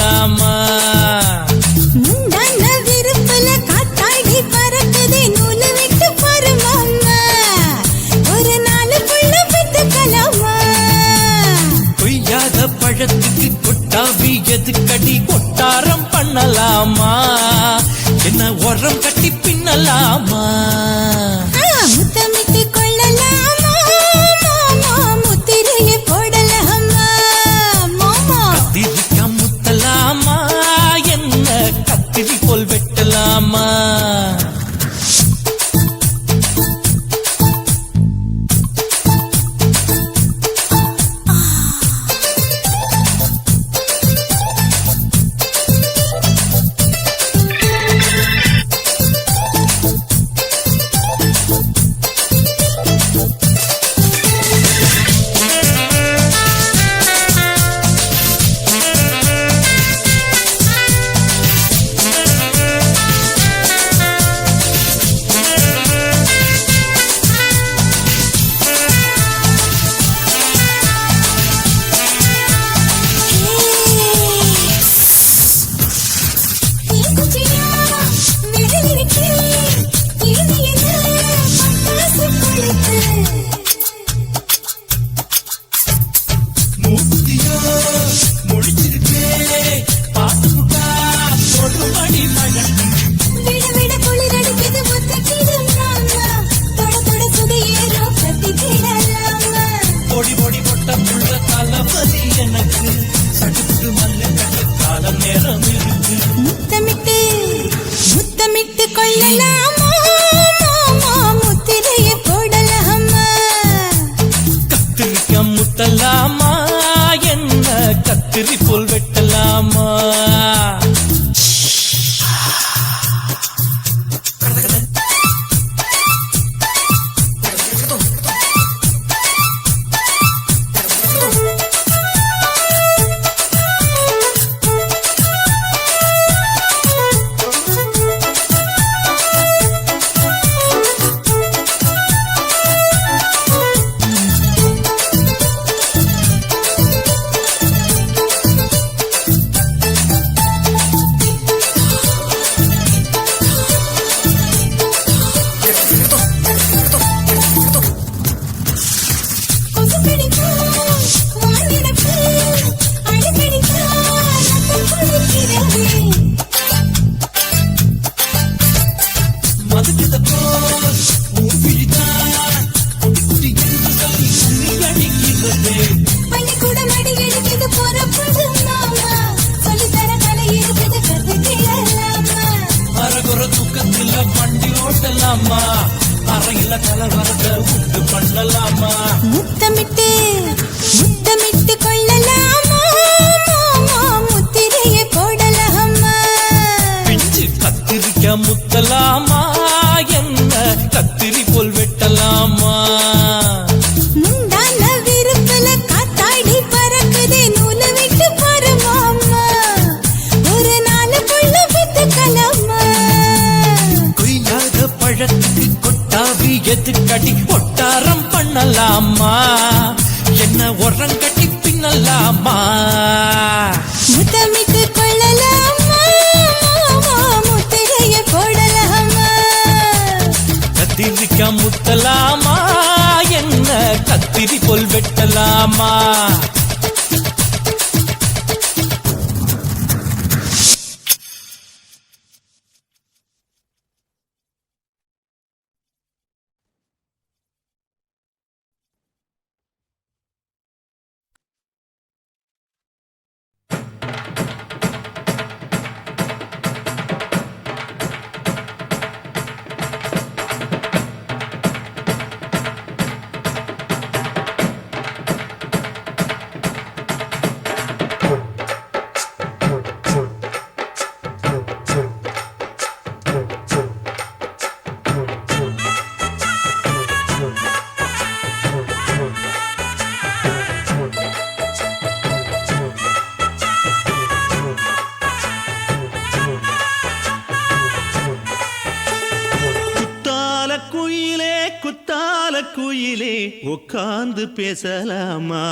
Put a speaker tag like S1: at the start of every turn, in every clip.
S1: பண்ணலாமா?
S2: முந்தான விருப்பல காத்தாடி பறக்குதே நூலு விட்டு பாரு மாமா, ஒரு நாளுக்குள்ள பெத்துக்கலாமா?
S1: கொய்யாத பழத்துக்கு கொட்டாவி எதுக்கடி கொட்டாரம் பண்ணலாமா? என்ன உரம் கட்டி பின்னலாமா?
S2: முத்தமிட்டு கொள்ளலாமா மாமா, முத்திரையை போடலாமா மாமா?
S1: கத்திரிக்கா முத்தலாமா? என்ன கத்திரி போல் வெட்டலாமா?
S2: முத்தமிட்டு கொள்ளலாமா மாமா, முத்திரையை போடலாமா?
S1: கத்திரிக்கா முத்தலாமா? என்ன கத்திரி போல் வெட்டலாமா? அறையில கலவரத்தை உண்டு பண்ணலாமா?
S2: முத்தமிட்டு முத்தமிட்டு கொள்ளலாமா மாமா, முத்திரையை போடலாமா?
S1: பிஞ்சு கத்திரிக்கா முத்தலாமா? என்ன கத்திரி போல் வெட்டலாமா?
S2: முந்தான விருப்பல காத்தாடி பறக்குதே நூலு விட்டு பாரு மாமா, ஒரு நாளுக்குள்ள பெத்துக்கலாமா?
S1: கொய்யாத பழத்துக்கு கொட்டாவி எதுக்கடி கொட்டாரம் பண்ணலாமா? என்ன உரம் கட்டி பின்னலாமா?
S2: முத்தமிட்டு கொள்ளலாமா மாமா, முத்திரையை போடலாமா?
S1: கத்திரிக்கா முத்தலாமா? என்ன கத்திரி போல் வெட்டலாமா?
S3: உட்கார்ந்து பேசலாமா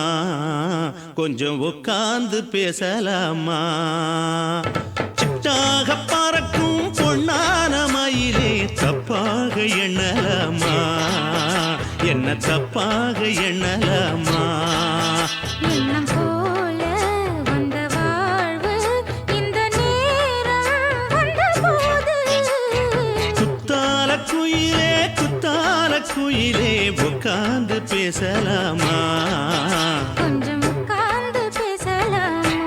S3: கொஞ்சம் உட்கார்ந்து பேசலாமா சிட்டாக பறக்கும் பொன்னான மயிலே தப்பாக எண்ணலாமா என்ன தப்பாக எண்ணலாமா
S2: எண்ணம் போல வந்த வாழ்வு இந்த நேரம் வந்தபோது
S3: குத்தால குயிலே உட்கார்ந்து பேசலாமா
S2: கொஞ்சம் உட்கார்ந்து பேசலாமா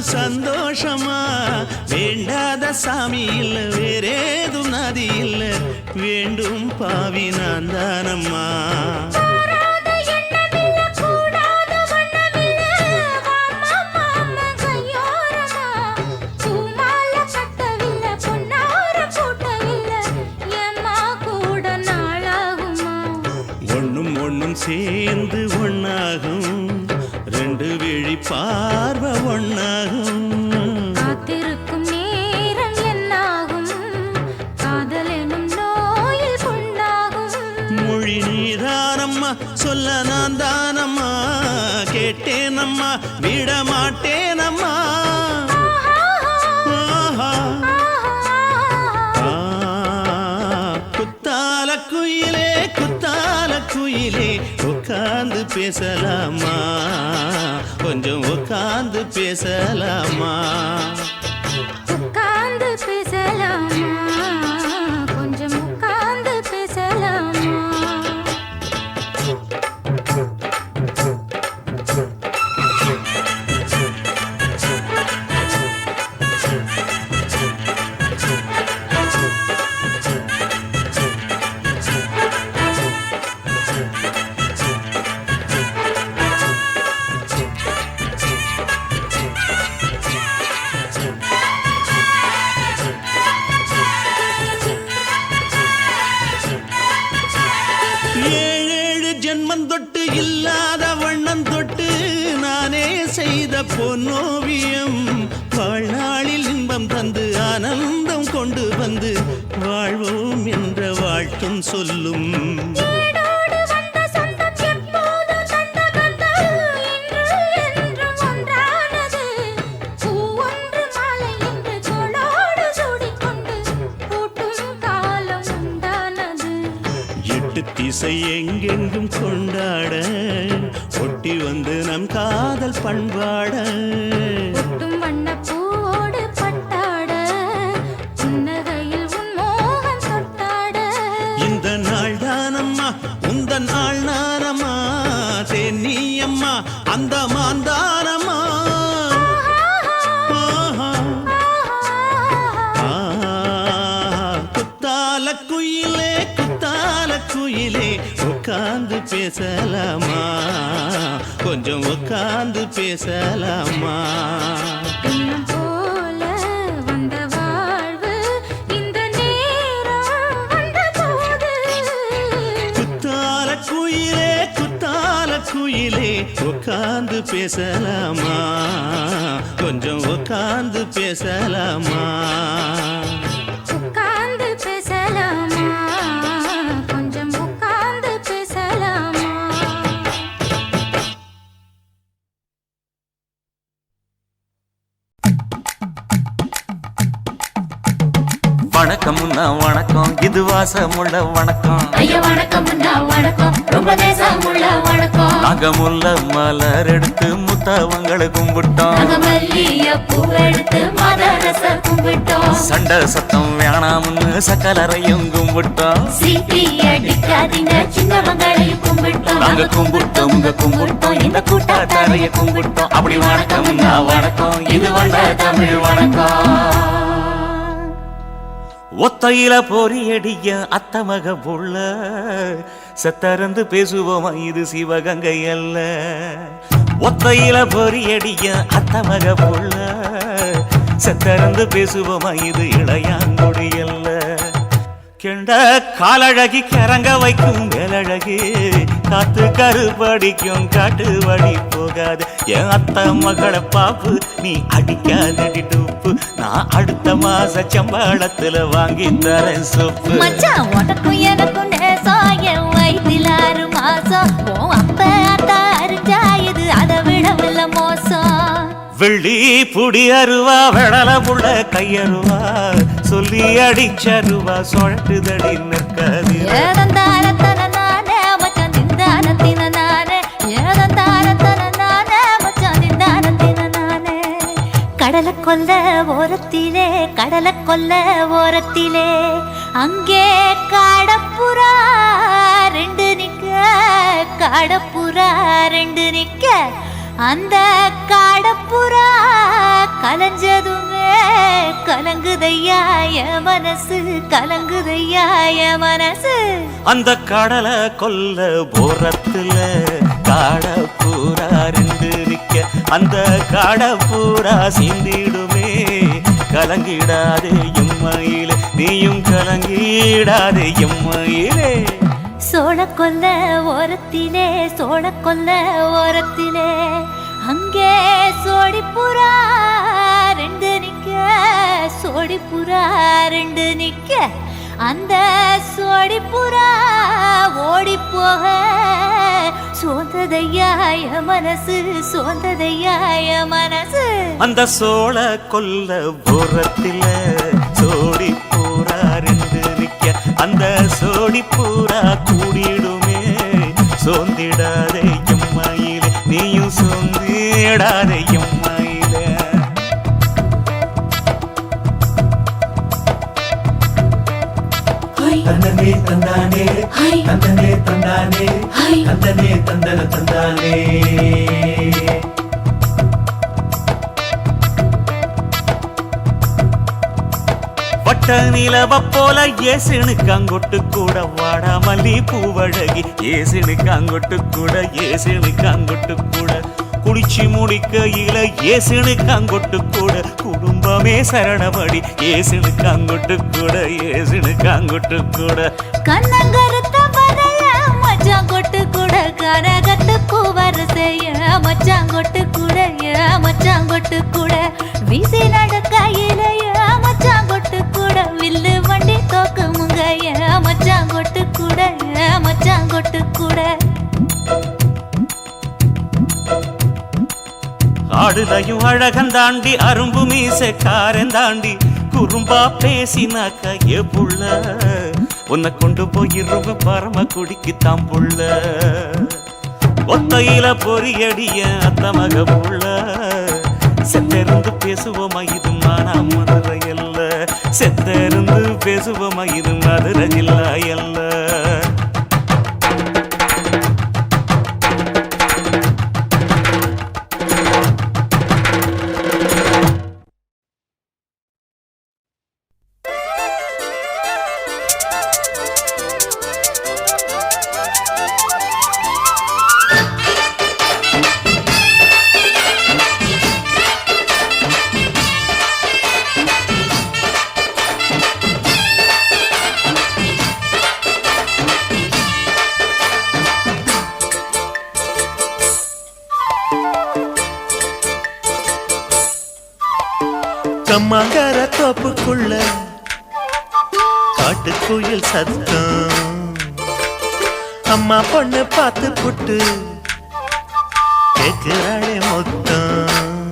S3: சந்தோஷமா வேண்டாத சாமி இல்ல வேறேதும் நதி இல்ல வேண்டும் பாவி நான் தானம்மா ஒண்ணும் ஒண்ணும் சேர்ந்து ஒண்ணாகும் ரெண்டு விழி பார்வை ஒண்ணாகும்
S2: காத்திருக்கும் நேரம் என்னாகும் காதல் எனும் நோயில் புண்ணாகும்
S3: மொழி நீதானம்மா சொல்ல நான் தானம்மா கேட்டேனம்மா விட மாட்டேனம்மா குத்தால குயிலே உட்கார்ந்து பேசலாமா கொஞ்சம் உட்கார்ந்து பேசலாமா
S2: உட்கார்ந்து பேசலாமா கொஞ்சம் உட்கார்ந்து பேசலாமா
S3: தொட்டு இல்லாத வண்ணம் தொட்டு நானே செய்த பொன்னோவியம் வாழ்நாளில் இன்பம் தந்து ஆனந்தம் கொண்டு வந்து வாழ்வோம் என்ற வாழ்த்தும் சொல்லும் திசை எங்கெங்கும் கொண்டாட ஒட்டி வந்து நம் காதல் பண்பாட
S2: வண்ணப்பூவோடு பட்டாட புன்னகையில் உன் மோகம் தொட்டாட
S3: இந்த நாள் தானம்மா உந்த நாள் நானம்மா தென்னியம்மா அந்த மாந்தானம்மா குயிலே உட்கார்ந்து பேசலாமா கொஞ்சம் உட்கார்ந்து பேசலாமா
S2: போல வந்த வாழ்வு இந்த நேரம் வந்தபோது
S3: குத்தால குயிலே உட்கார்ந்து பேசலாமா கொஞ்சம் உட்கார்ந்து பேசலாமா
S2: உட்கார்ந்து பேசலாமா கொஞ்சம் உட்கார்ந்து பேசலாமா
S1: வணக்கம்னா வணக்கம் இது வாசமுள்ள வணக்கம்
S4: ஐயா வணக்கம்னா வணக்கம் ரொம்ப தேசமுள்ள வணக்கம்
S1: நாங்க முல்ல மலர் எடுத்து முத்தவங்களை கும்பிட்டோம்
S4: நாங்க மல்லிய பூ எடுத்து மதரச கும்பிட்டோம்
S1: சண்டை சத்தம் வேணாம்னு சக்கலரையும் கும்பிட்டோம்
S4: சீட்டி அடிக்காதீங்க சின்னவங்களையும் கும்பிட்டோம்
S1: நாங்க கும்பிட்டோம் கும்பிட்டோம் இந்த கூட்டாத்தாரைய கும்பிட்டோம் அப்படி வணக்கம்னா வணக்கம் இது வந்த தமிழ் வணக்கம் ஒத்தையில பொறியடிய அத்தமக புள்ள செத்தறந்து பேசுவோமா இது சிவகங்கை அல்ல. ஒத்தையில பொறியடிய அத்தமக புள்ள செத்தறந்து பேசுவோமா இது இளையாங்குடி அல்ல. கெண்ட காலழகி கிறங்க வைக்கும் மேலழகு காத்து கருப்படிக்கும் காட்டு வழி போகாது. என் அத்த மகளை பாப்பு நீ அடிக்காதடி டூப்பு. நான் அடுத்த மாச சம்பளத்துல வாங்கி தரேன் சோப்பு.
S4: மச்சான் உனக்கும் எனக்கும் நேசம் என் வயிற்றில் 6 மாசம். உன் அப்ப அத்தா அரிஞ்சாயுது அதை விடவில்லை மோசம்.
S1: வெள்ளி புடி அருவா வெடல புள்ள கையருவா சொல்லி அடிச்சருவா சொழட்டுதடி நிற்காது.
S4: ஏதந்தாரத்தன நானே மச்சான் திந்தாரத்தின நானே. ஏதந்தாரத்தன நானே மச்சான் திந்தாரத்தின நானே. கடலை கொல்ல ஓரத்திலே கடலை கொல்ல ஓரத்திலே அங்கே காடப்புறா 2 நிக்க. காடப்புறா 2 நிக்க. அந்த காடப்புறா கலஞ்சதுமே கலங்குதையா என் மனசு. கலங்குதையா என் மனசு.
S1: அந்த கடலை கொல்ல போரத்துல காடப்பூரா 2 நிக்க. அந்த காடப்பூரா சிந்திடுமே கலங்கிடாதே எம்மையிலே. நீயும் கலங்கிடாதே எம்மையிலே.
S4: சோழ கொல்ல ஓரத்திலே சோழ கொல்ல ஓரத்திலே அங்கே சோடிப்புறா 2 நிக்க. சோடிப்புறா 2 நிக்க. அந்த சோடிப்புறா ஓடி போக சோந்ததையா என் மனசு. சோந்ததையா என் மனசு.
S1: அந்த சோழ கொல்ல போரத்தில சோடி பூரா 2 நிக்க. அந்த சோடி பூரா கூடிடுமே சோந்திடாதே எம்மையிலே. நீயும் சோந்திடாதே எம்மையிலே.
S3: தந்தனே தந்தானே தந்தனே தந்தானே தந்தனே தந்தன தந்தானே.
S1: வட்ட நிலவ போல ஏசுனுக்கு அங்கொட்டு கூட வாடா மல்லி பூவழகி. ஏசுனுக்கு அங்கொட்டு கூட ஏசுனுக்கு அங்கொட்டு கூட குடிச்சு முடிக்கையில ஏசுனுக்கு அங்கொட்டு கூட குடும்பமே சரணபடி. ஏசுனுக்கு அங்கொட்டு கூட ஏசுனுக்கு அங்கொட்டு கூட.
S4: கண்ணங்கருத்த வரைய மச்சான் கொட்டு கூட கரகத்து பூவரசைய மச்சான் கொட்டு கூட மச்சான் கொட்டு கூட. வீசி நடக்கையில மச்சான் கொட்டு கூட வில்லு வண்டி தோக்கு முங்கைய மச்சான் கொட்டு கூட மச்சான் கொட்டு கூட.
S1: ஆடுலையும் அழகந்தாண்டி அரும்பு மீசக்காரன் தாண்டி குறும்பா பேசினாக்க ஏ புள்ள உன்னை கொண்டு போயிருவ பரம குடிக்கு தாம் புள்ள. ஒத்தையில பொறியடிய அத்தமக புள்ள செத்தருந்து பேசுவோமா இது மானா மதுரை அல்ல. செத்தருந்து பேசுவோமா இது மதுரை ஜில்லா அல்ல.
S3: கம்மாங்கர தோப்புக்குள்ள காட்டுக்குயில் சத்தம். அம்மா பொண்ணு பார்த்து புட்டு கேட்கிறாளே மொத்தம்.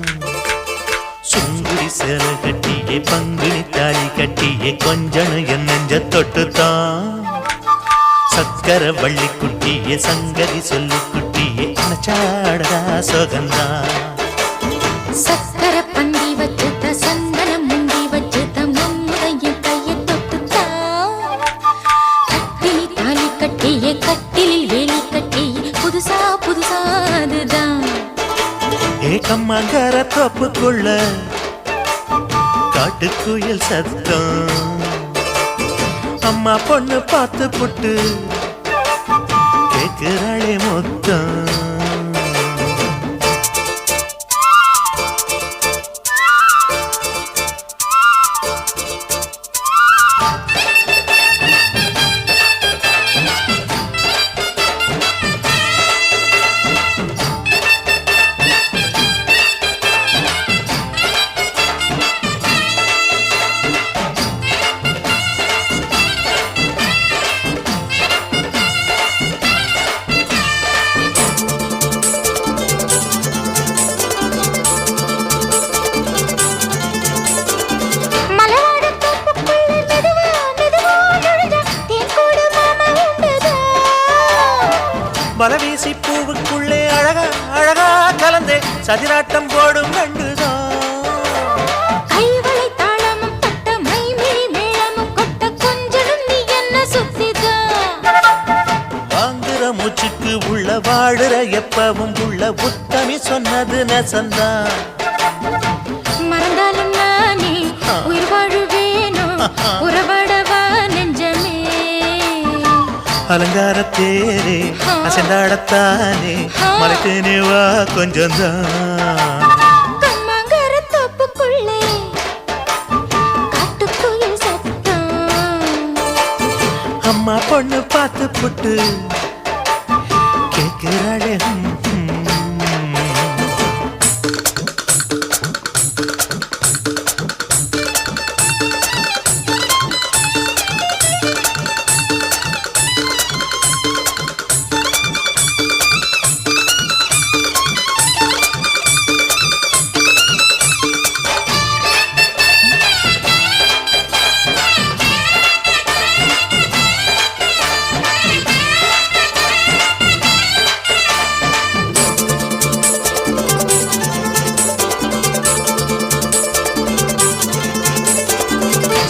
S3: சுங்குடி சேலை கட்டியே பங்குனி தாலி கட்டியே கொஞ்சனு என் நெஞ்ச தொட்டுத்தான். சக்கர வள்ளி குட்டியே சங்கதி சொல்லி குட்டியே நச்சாடா சோகந்தான்.
S2: சக்கர பந்தி வச்சுட்ட சந்தனம் முந்தி வச்சுட்ட மம்முடைய கையை தொட்டுட்டா. கட்டிலி தாலி கட்டியே கட்டிலில் வேலி கட்டியே புதுசா புதுசா அதுதான்.
S3: ஏக்கம்மாங்கர தோப்புக்குள்ள காட்டுக்குயில் சத்தம். அம்மா பொண்ணு பார்த்து புட்டு கேக்குறாளே மொத்தம் பலவீசி பூவுக்குள்ளே அழகா அழகா கலந்தே சதிராட்டம் போடும் கண்டுதான்
S2: கைவளை தாளமும் தட்ட மைமிழி மேளமும் கொட்ட கொஞ்சம் நீ என்ன சுத்திதான்
S3: வாங்குற மூச்சுக்கு உள்ள வாடுற எப்பவும் உள்ள உத்தமி சொன்னது நெசந்தான்
S2: மறந்தாலும் நானே உயிர் வாழுவேனோ உறவாடவா நெஞ்சமே
S3: அலங்கார தேரே அசைந்தாடத்தானே மலைத்தேனே வா கொஞ்சம்தான்
S2: கம்மாங்கர தோப்புக்குள்ளே காட்டுக்குயில் சத்தம்
S3: அம்மா பொண்ணு பார்த்து புட்டு கேட்கிறாளே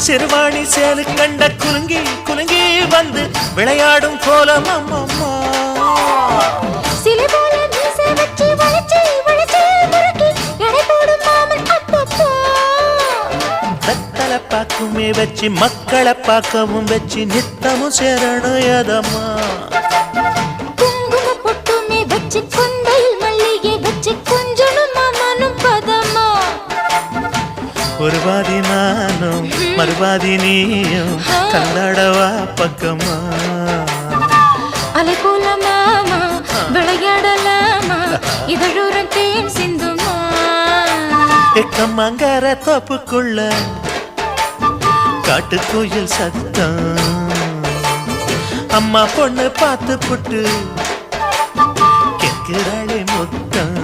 S3: சிறுவாணி சேலு கண்ட குலுங்கி குலுங்கி வந்து விளையாடும் கோலம் அம்மம்மா
S2: சிலை போல மீசை வச்சு வளைச்சு வளைச்சு முறுக்கி எடை போடும் மாமன் அப்பப்பா
S3: வெத்தலை பாக்குமே வச்சு மக்களை பார்க்கவும் வச்சு நித்தமும் சேரணும் எதம்மா
S2: குங்கும பொட்டுமே வச்சு கொண்டையில் மல்லிகை வச்சு கொஞ்சனும் மாமனும் பதமா
S3: ஒரு பாதி நானும் மறுபாதி நீயும் கல்லாடவா பக்கமா
S2: அலை போல மாமா விளையாடலாமா இதழூரம் தேன் சிந்துமா
S3: எக்கம்மங்கர தோப்புக்குள்ள காட்டுக்குயில் சத்தம் அம்மா பொண்ணு பார்த்து புட்டு கேட்கிறாளே மொத்தம்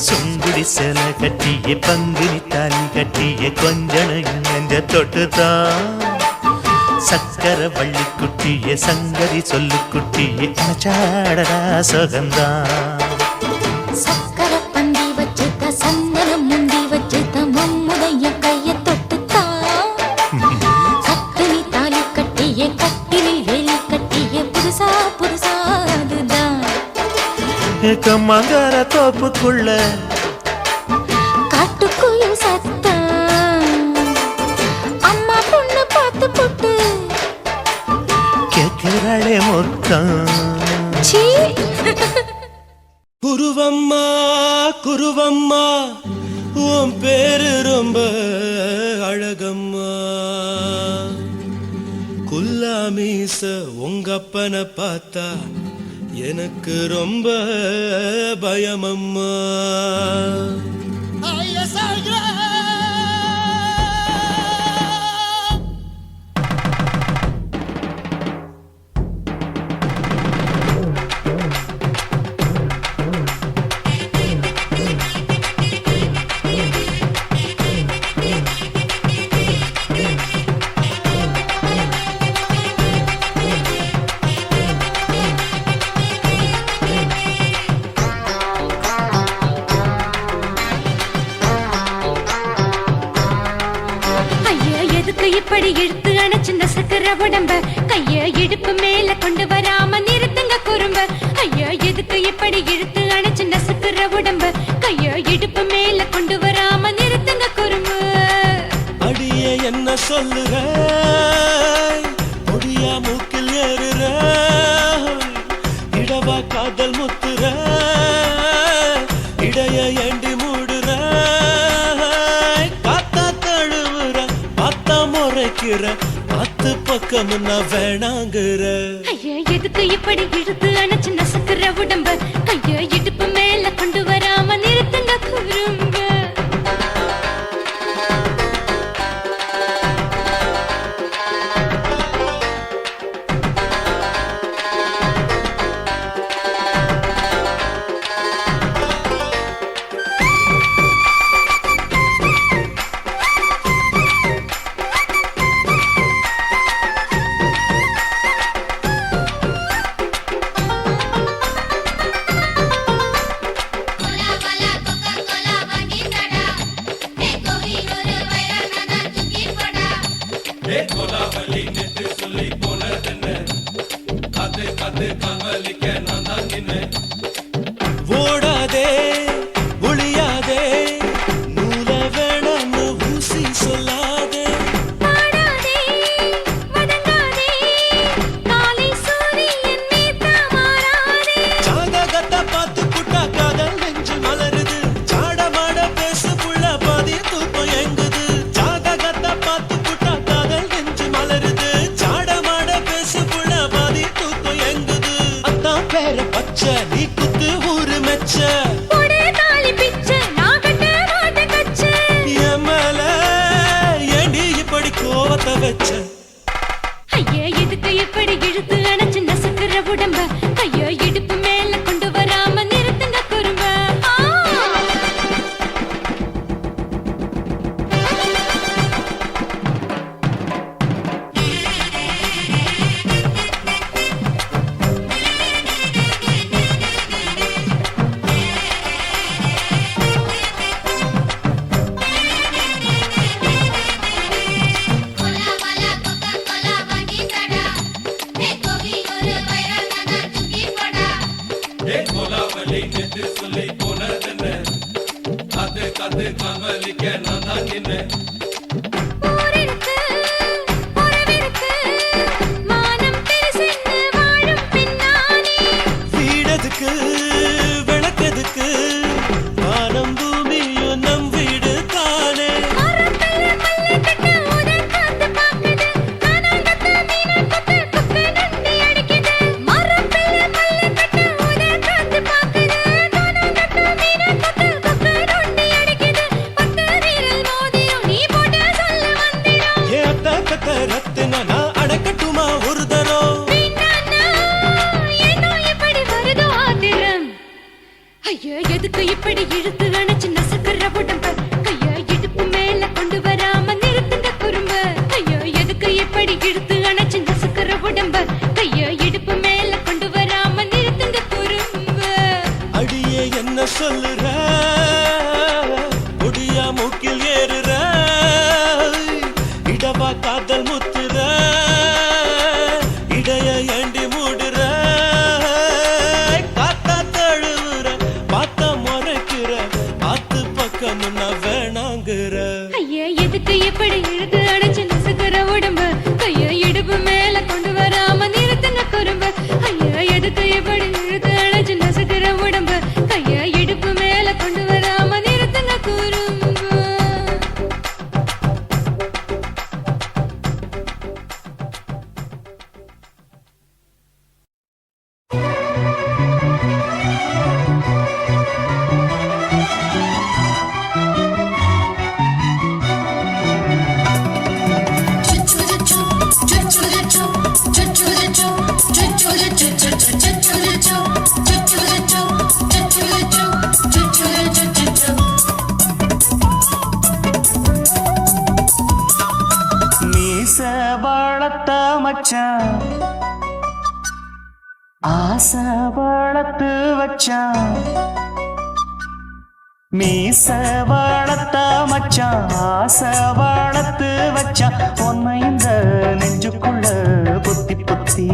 S3: சுங்குடி சேல கட்டிய பங்குனி தாலி கட்டிய கொஞ்சம் நெஞ்ச தொட்டுதான் சக்கர வள்ளி குட்டிய சங்கதி சொல்லு குட்டிய அச்சாடடா சுகந்தான்
S2: சக்கர பந்தி வச்சுத்த சந்தனம் முந்தி வச்சுத்த மம்முடைய கைய தொட்டுத்தான் கட்டினி தாலி கட்டிய கட்டிலில் வேலி கட்டிய புதுசா புதுசா அதுதான்
S3: எக்கம்மங்கர தோப்புக்குள்ள
S2: காட்டுக்குயில் சத்தம் அம்மா பொண்ணு பார்த்து போட்டு
S3: கேட்கிறாளே மொத்தம்
S2: சீ
S5: குருவம்மா குருவம்மா உன் பேரு ரொம்ப அழகம்மா குல்லாமீச உங்க அப்பனை பார்த்தா எனக்கு ரொம்ப பயமம்மா
S2: இப்படி இழுத்து அணைச்சிருந்த சக்கர உடம்ப கைய இடுப்பு மேல கொண்டு வராம நிறுத்துங்க குறும்ப ஐயா எதுக்கு இப்படி இழுத்து அணைச்சிருந்த சக்கர உடம்ப கைய இடுப்பு மேல கொண்டு வராம நிறுத்துங்க குறும்ப
S5: அடியே என்ன சொல்லுற காதல் முத்துற இடைய ஏண்டி மூடுற காத்தா தழுவுற பார்த்தா முறைக்கிற பத்து பக்கம் நான் வேணாங்குற
S2: ஐயா எதுக்கு இப்படி இழுத்து அணைச்சு நசுக்குற உடம்ப கைய இடுப்பு மேல கொண்டு வராம நிறுத்துங்க குறும்ப
S5: ஓடாதே ஒளியாதே நூல வேணான்னு ஊசி சொல்லாதே
S2: பாடாதே வதங்காதே காலை சூரியன் நீத்த மாறாதே
S5: ஜாதகத்தை பார்த்து புட்டா காதல் நெஞ்சு மலருது சாடமாட பேசு புள்ள பாதி தூக்கம் எங்குது ஜாதகத்தை பார்த்து புட்டா காதல் நெஞ்சு மலருது சாடமாட பேசு புள்ள பாதி தூக்கம் எங்குது அத்தான் பேர பச்சை நீ குத்து ஊரு மெச்ச
S2: ஒரே தாலி பிச்சை நான் கட்ட மாட்ட கச்சை
S5: என் மேல ஏண்டி இப்படி கோவத்தை வச்ச
S2: ஐயா எதுக்கு இப்படி இழுத்து அணைச்சு நசுக்குற உடம்ப கைய இடுப்பு மேல கொண்டு வராம நிறுத்துங்க குறும்ப ஊரிருக்கு உறவிருக்கு மானம் பெருசென்னு வாழும் பின்னானே
S5: வீடதுக்கு விளக்கதுக்கு வானம் பூமியும் நம் வீடு தானே
S2: மரத்துல மல்லி கட்ட உதன் காத்து பாக்குது கானாங்கத்து மீன கொத்து கொக்கு நண்டி அடிக்குது மரத்துல மல்லி கட்ட உதன் காத்து பாக்குது கானாங்கத்து மீன கொத்து கொக்கு நண்டி அடிக்குது பத்து வீரல் மோதிரம் நீ போட்ட சொல்ல வந்திடும்
S5: ஏ அத்த கத்த ரத்தின நான் அடக்கட்டுமா ஒரு தரம்
S2: வீணானா ஏனோ இப்படி வருதோ ஆத்திரம் ஐயா எதுக்கு இப்படி இழுத்து அணைச்சு நசுக்குற உடம்ப கைய இடுப்பு மேல கொண்டு வராம நிறுத்துங்க குறும்ப ஐயா எதுக்கு இப்படி இழுத்து அணைச்சு நசுக்குற உடம்ப கைய இடுப்பு மேல கொண்டு வராம நிறுத்துங்க குறும்ப
S5: அடியே என்ன சொல்லுற ஒடியா மூக்கில் ஏறுற இடவா காதல் முத்துற இடைய ஏண்டி மூடுற காத்தா தழுவுற பார்த்த முறைக்கிற ஆத்து பக்கம் நான் வேணாங்குற
S2: ஐயா எதுக்கு இப்படி இழுத்து அணைச்சு நசுக்குற உடம்ப கைய இடுப்பு மேல கொண்டு வராம நிறுத்துங்க குறும்ப ஐயா எதுக்கு இப்படி இழுத்து அணைச்சு நசுக்குற உடம்ப கைய இடுப்பு மேல கொண்டு வராம நிறுத்துங்க குறும்ப
S1: மீச வளர்த்த மச்சான் ஆசை வளர்த்து வச்சான் மீச வளர்த்த மச்சான் ஆசை வளர்த்து வச்சான் உன்னை இந்த நெஞ்சுக்குள்ள பொத்தி பொத்தி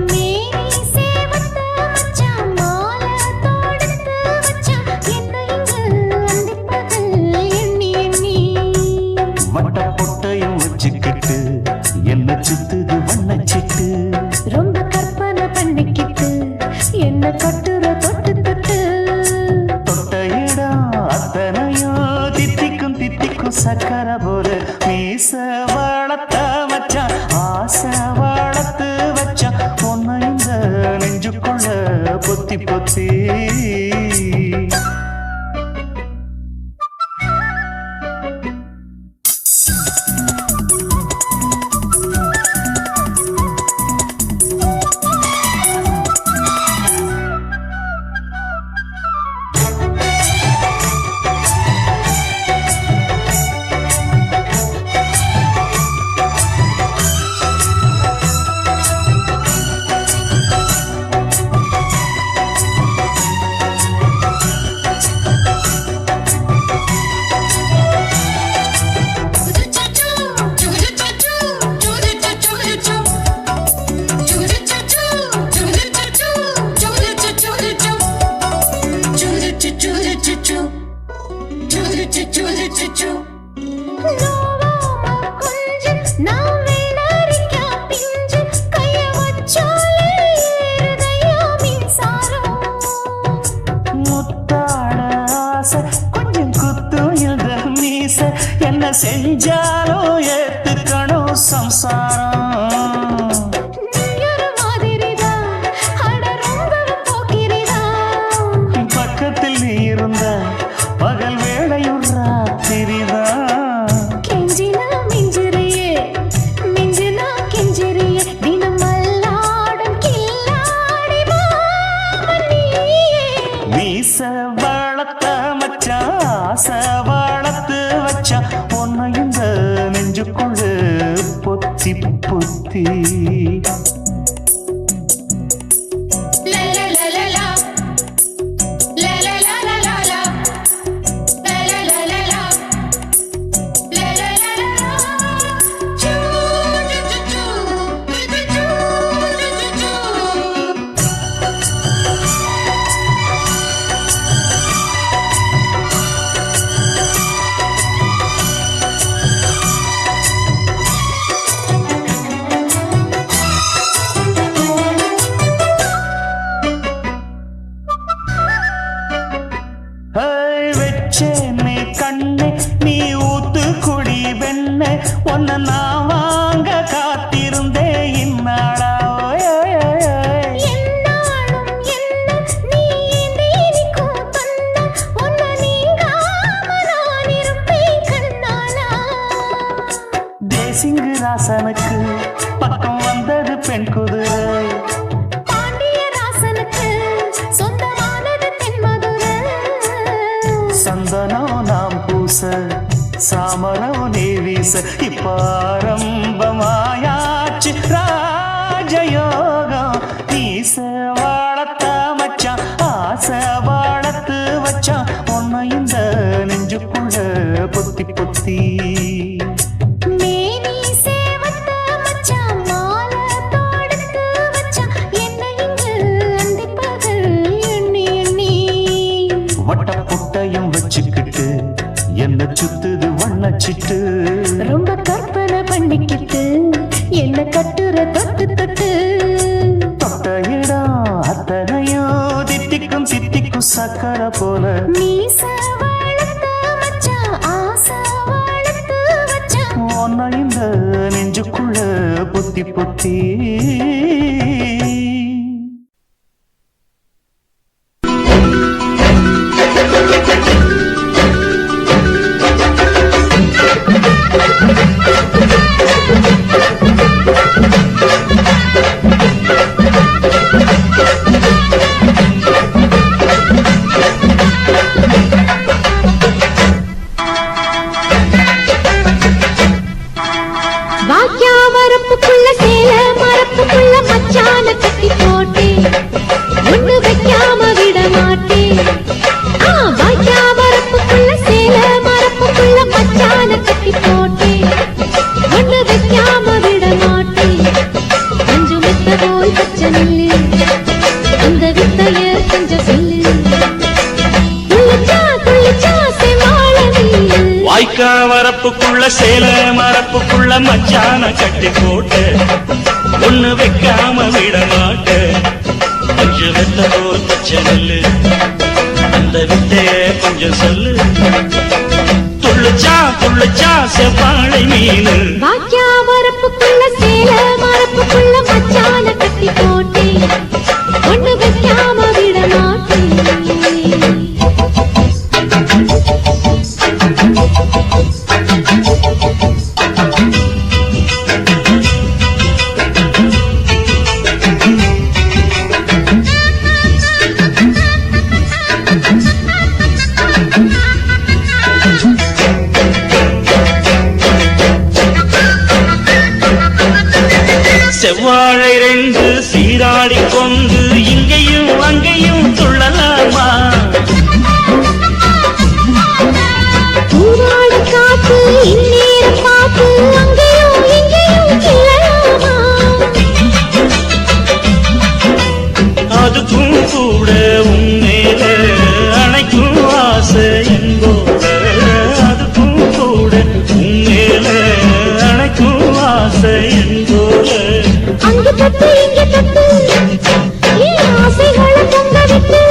S4: மேனி சேவத்த மச்சான் மாலை தொடுத்து வச்சான் என்னை இங்கு அந்திப்பகல் எண்ணி எண்ணி
S1: வட்ட பொட்டையும் வச்சுக்கிட்டு என்ன சுத்துது வண்ணச்சிட்டு
S4: ரொம்ப கற்பனை பண்ணிக்கிட்டு என்ன என்ன கட்டுற தொட்டு தொட்டு
S3: தொட்ட இடம் அத்தனையோ தித்திக்கும் தித்திக்கும் சக்கரை போல மீச வளர்த்த வச்சான் ஆசை வளர்த்து வச்சான் உன்னை இந்த நெஞ்சுக்குள்ள பொத்தி பொத்தி என்ன செஞ்சாலும் ஏத்துக்கணும் சம்சாரம் பக்கத்தில் நீ இருந்த பகல் வேளையும் ராத்திரிதான்
S4: கெஞ்சினா மிஞ்சிறியே மிஞ்சினா கெஞ்சிறியே தினமல்லாடும் கில்லாடி மாமணியே
S3: மீச வளர்த்த மச்சான் ஆசை வளர்த்து வச்சான் உன்னை இந்த நெஞ்சுக்குள்ள பொத்தி பொத்தி வச்சேனே கண்ணே நீ ஊத்து குடி வெண்ணே உன்னை நான் வாங்க காத்திருந்தே இந்நாளா
S4: என்னாலும் என்ன நீ நீரிக்கும் தந்த உன்னை நீங்காம நான் இருப்பேன் கண்ணாலா
S3: தேசிங்கு ராசனுக்கு பக்கம் வந்தது பெண் குதிரை
S4: பாண்டியராசனுக்கு சொந்தமானது தென்மதுரை
S3: சந்தனம் நாம் பூச சாமரம் நீ வீச இப்பாரம்பமாயாச்சு ராஜயோகம் நீச வாழத்த மச்சான் ஆசை வாழத்து வச்சான் உன்னை இந்த நெஞ்சுக்குள்ள பொத்தி பொத்தி
S4: மேனி சேவத்த மச்சான் மாலை தொடுத்து வச்சான் என்னை இங்கு அந்திப்பகல் எண்ணி எண்ணி
S3: வட்ட புட்டையும் வச்சுக்கிட்டு என்ன சுத்துது வண்ணச்சிட்டு
S4: ரொம்ப கற்பனை பண்ணிக்கிட்டு என்ன கட்டுற தொட்டு தொட்டு
S3: தொட்ட இடம் அத்தனையோ தித்திக்கும் தித்திக்கும் சக்கரை போல
S4: மீச வளர்த்த மச்சான் ஆசை வளர்த்து வச்சான்
S3: உன்னை இந்த நெஞ்சுக்குள்ள பொத்தி பொத்தி
S2: வாக்கியா மரப்புக்குள்ள சேல மரப்புக்குள்ள மச்சான கட்டி போட்டேன் ஒண்ணு வைக்காம விட மாட்டேன் வாக்கியா மரப்புக்குள்ள சேல மரப்புக்குள்ள மச்சான கட்டி போட்டேன் ஒண்ணு வைக்காம விட மாட்டேன் கொஞ்சம் மெத்த போல் பச்சை நெல்லு அந்த வித்தைய கொஞ்சம் சொல்லு துள்ளிச்சா துள்ளிச்சா செமாள நீ
S1: வாய்க்கா வரப்புக்குள்ள சேல மரப்புக்குள்ள மச்சான கட்டி போட்டு ஒண்ணு வைக்காம விட மாட்டேன் பஞ்சு வெத்த போல் பச்சை நெல்லு அந்த வித்தைய கொஞ்சம் சொல்லு துள்ளுச்சா செவ்வாழை மீனு
S2: வாக்கியா வரப்புக்குள்ள சேல மரப்புக்குள்ள மச்சான கட்டி போட்டே ஒண்ணு வைக்காம விட மாட்டேன்
S1: செவ்வாழை ரெண்டு சீராடி கொண்டு இங்கேயும் அங்கேயும் துள்ளலாமா
S2: பூவாட காத்து இந்நேர பாத்து அங்கேயும் இங்கேயும் கிளலாமா
S1: அதுக்கும் கூட உன்னேல அணைக்கும் ஆசை என்போட அதுக்கும் கூட உன்னேல அணைக்கும் ஆசை என்போட
S2: அங்க தட்டு இங்க தட்டு ஏன் ஆசைகளை தொங்க விட்டு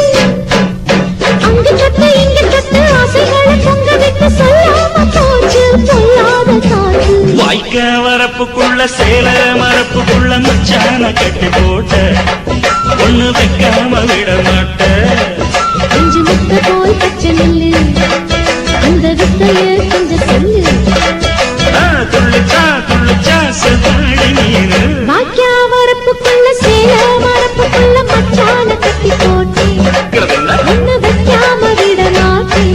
S2: அங்க தட்டு இங்க தட்டு ஆசைகளை தொங்க விட்டு சொல்லாம போச்சு சொல்லாத காத்து
S1: வாய்க்க வரப்புக்குள்ள சேல மரப்புக்குள்ள மச்சான கட்டி போட்ட ஒண்ணு வைக்காம விட மாட்ட
S2: கொஞ்சு முட்டை போல் பச்சை நெல்லு அந்த வித்தைய கொஞ்சம் சொல்லு
S1: துள்ளுச்சா செவ்வாழை மீனு
S2: வாக்கியா வரப்புக்குள்ள சேல மரப்புக்குள்ள மச்சான கட்டி போட்டே ஒண்ணு வைக்காம விட மாட்டேன்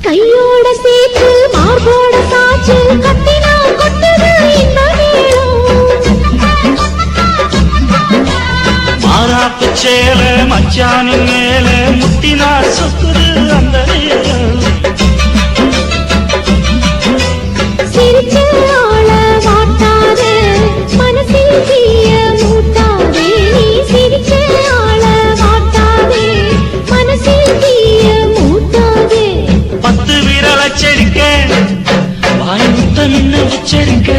S2: கையோட சேர்த்து மார்போட சாச்சு கத்தினா கொட்டுது இந்த
S1: மாறாப்பு சேல மச்சானின் மேல முட்டினா சொக்குது அந்த நேரம்
S2: சிரிச்சு ஆள மாட்டாதே மனசில் தீய மூட்டாதே நீ சிரிச்சு ஆள மாட்டாதே மனசில் தீய மூட்டாதே
S1: 10 விரல் அச்சடிக்க வாய் முத்தமின்னு உச்சரிக்க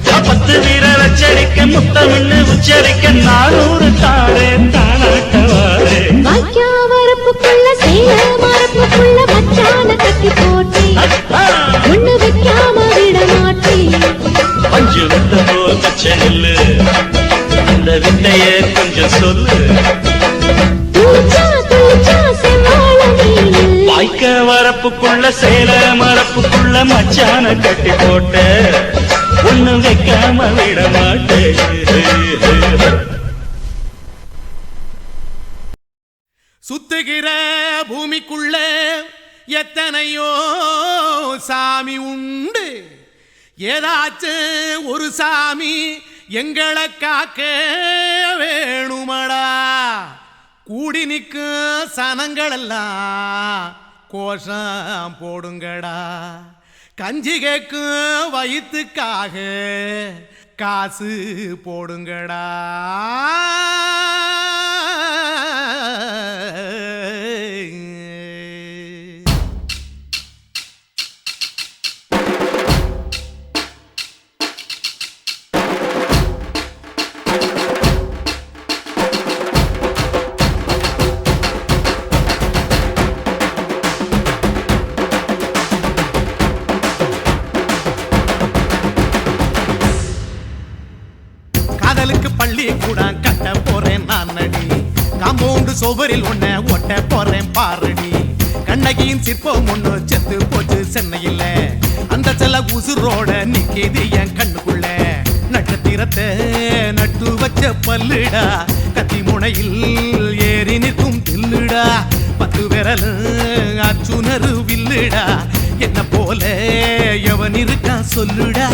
S1: 10 விரல் அச்சடிக்க முத்தமின்னு உச்சரிக்க 400 தாரே தானாட்டவாரே
S2: வாக்கியா வரப்புக்குள்ள சேல மரப்புக்குள்ள மச்சான கட்டி போட்டே ஒண்ணு வைக்காம விட மாட்டேன்
S1: பஞ்சு வெத்த போல் பச்சை நெல்லு அந்த வித்தைய கொஞ்சம் சொல்லு
S2: துளிச்சா செவ்வாழை மீனு
S1: வாய்க்க வரப்புக்குள்ள சேல மரப்புக்குள்ள மச்சான கட்டி போட்ட ஒண்ணு வைக்காம விட மாட்டேன்
S3: சுத்துகிற பூமிக்குள்ள எத்தனையோ சாமி உண்டு ஏதாச்சும் ஒரு சாமி எங்களை காக்க வேணுமடா கூடி நிற்கும் சனங்களெல்லாம் கோஷம் போடுங்கடா கஞ்சி கேக்கும் வயிற்றுக்காக காசு போடுங்கடா காதலுக்கு பள்ளி கூட கட்ட போறேன் நான் நடி காம்பவுண்டு சோவரில் ஒன்ன ஒட்ட போறேன் பாரடி கண்ணகியின் சிற்பம் ஒண்ணு செத்து போச்சு சென்னையில் அந்த செல்ல உசுரோட நிக்கிது என் கண்ணுக்குள்ள நட்சத்திரத்தை நட்டு வச்ச பல்லுடா கத்தி முனையில் ஏறி நிற்கும் தில்லுடா 10 விரல் அச்சுணரு வில்லுடா என்ன போல எவன் இருக்கா சொல்லுடா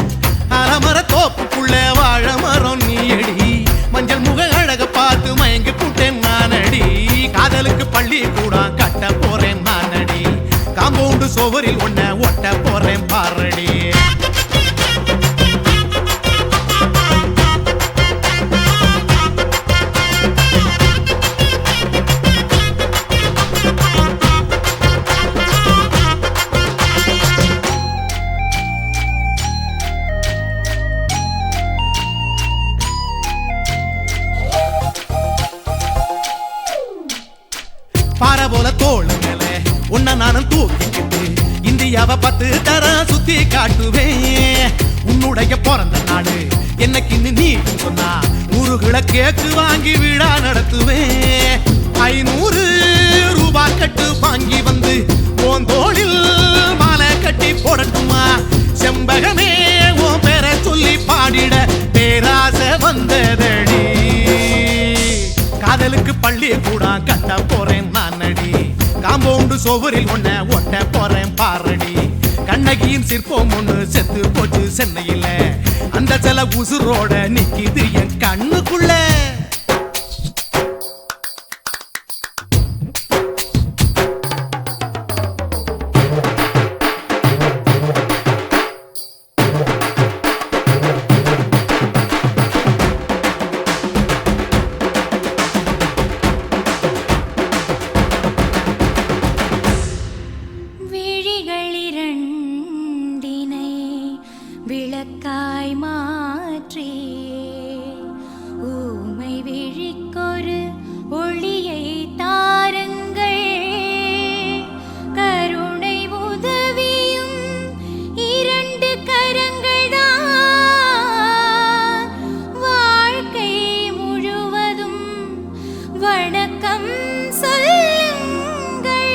S3: அலமர தோப்புக்குள்ள வாழ மரம் நீயடி மஞ்சள் முக அழக பார்த்து மயங்கி புட்டேன் நானடி காதலுக்கு பள்ளி கூட கட்ட போறேன் நானடி காம்பவுண்டு சோவரில் ஒன்ன தரம் சுத்தி காட்டுவேன். உன்னுடைய பிறந்த நாடு என்னைக்குன்னு நீ சொன்னா 100 கிலோ கேக்கு வாங்கி விழா நடத்துவேன். 500 ரூபாய் கட்டு வாங்கி வந்து உன் தோளில் மாலை கட்டி போடட்டுமா? செம்பகமே உன் பேரை சொல்லி பாடிட பேராசை வந்ததடி. காதலுக்கு பள்ளி கூட கட்ட போறேன் நான் அடி. காம்பவுண்டு சோவரில் ஒன்ன ஒட்ட போறேன் பாரடி. கண்ணகியின் சிற்பம் ஒண்ணு செத்து போச்சு சென்னையில. அந்த சில உசுரோட நிக்குது என் கண்ணுக்குள்ள.
S2: விளக்காய் மாற்றி ஊமை விழிக்கொரு ஒளியை தாருங்கள். கருணை உதவியும் 2 கரங்கள் தான். வாழ்க்கை முழுவதும் வணக்கம் சொல்லுங்கள்.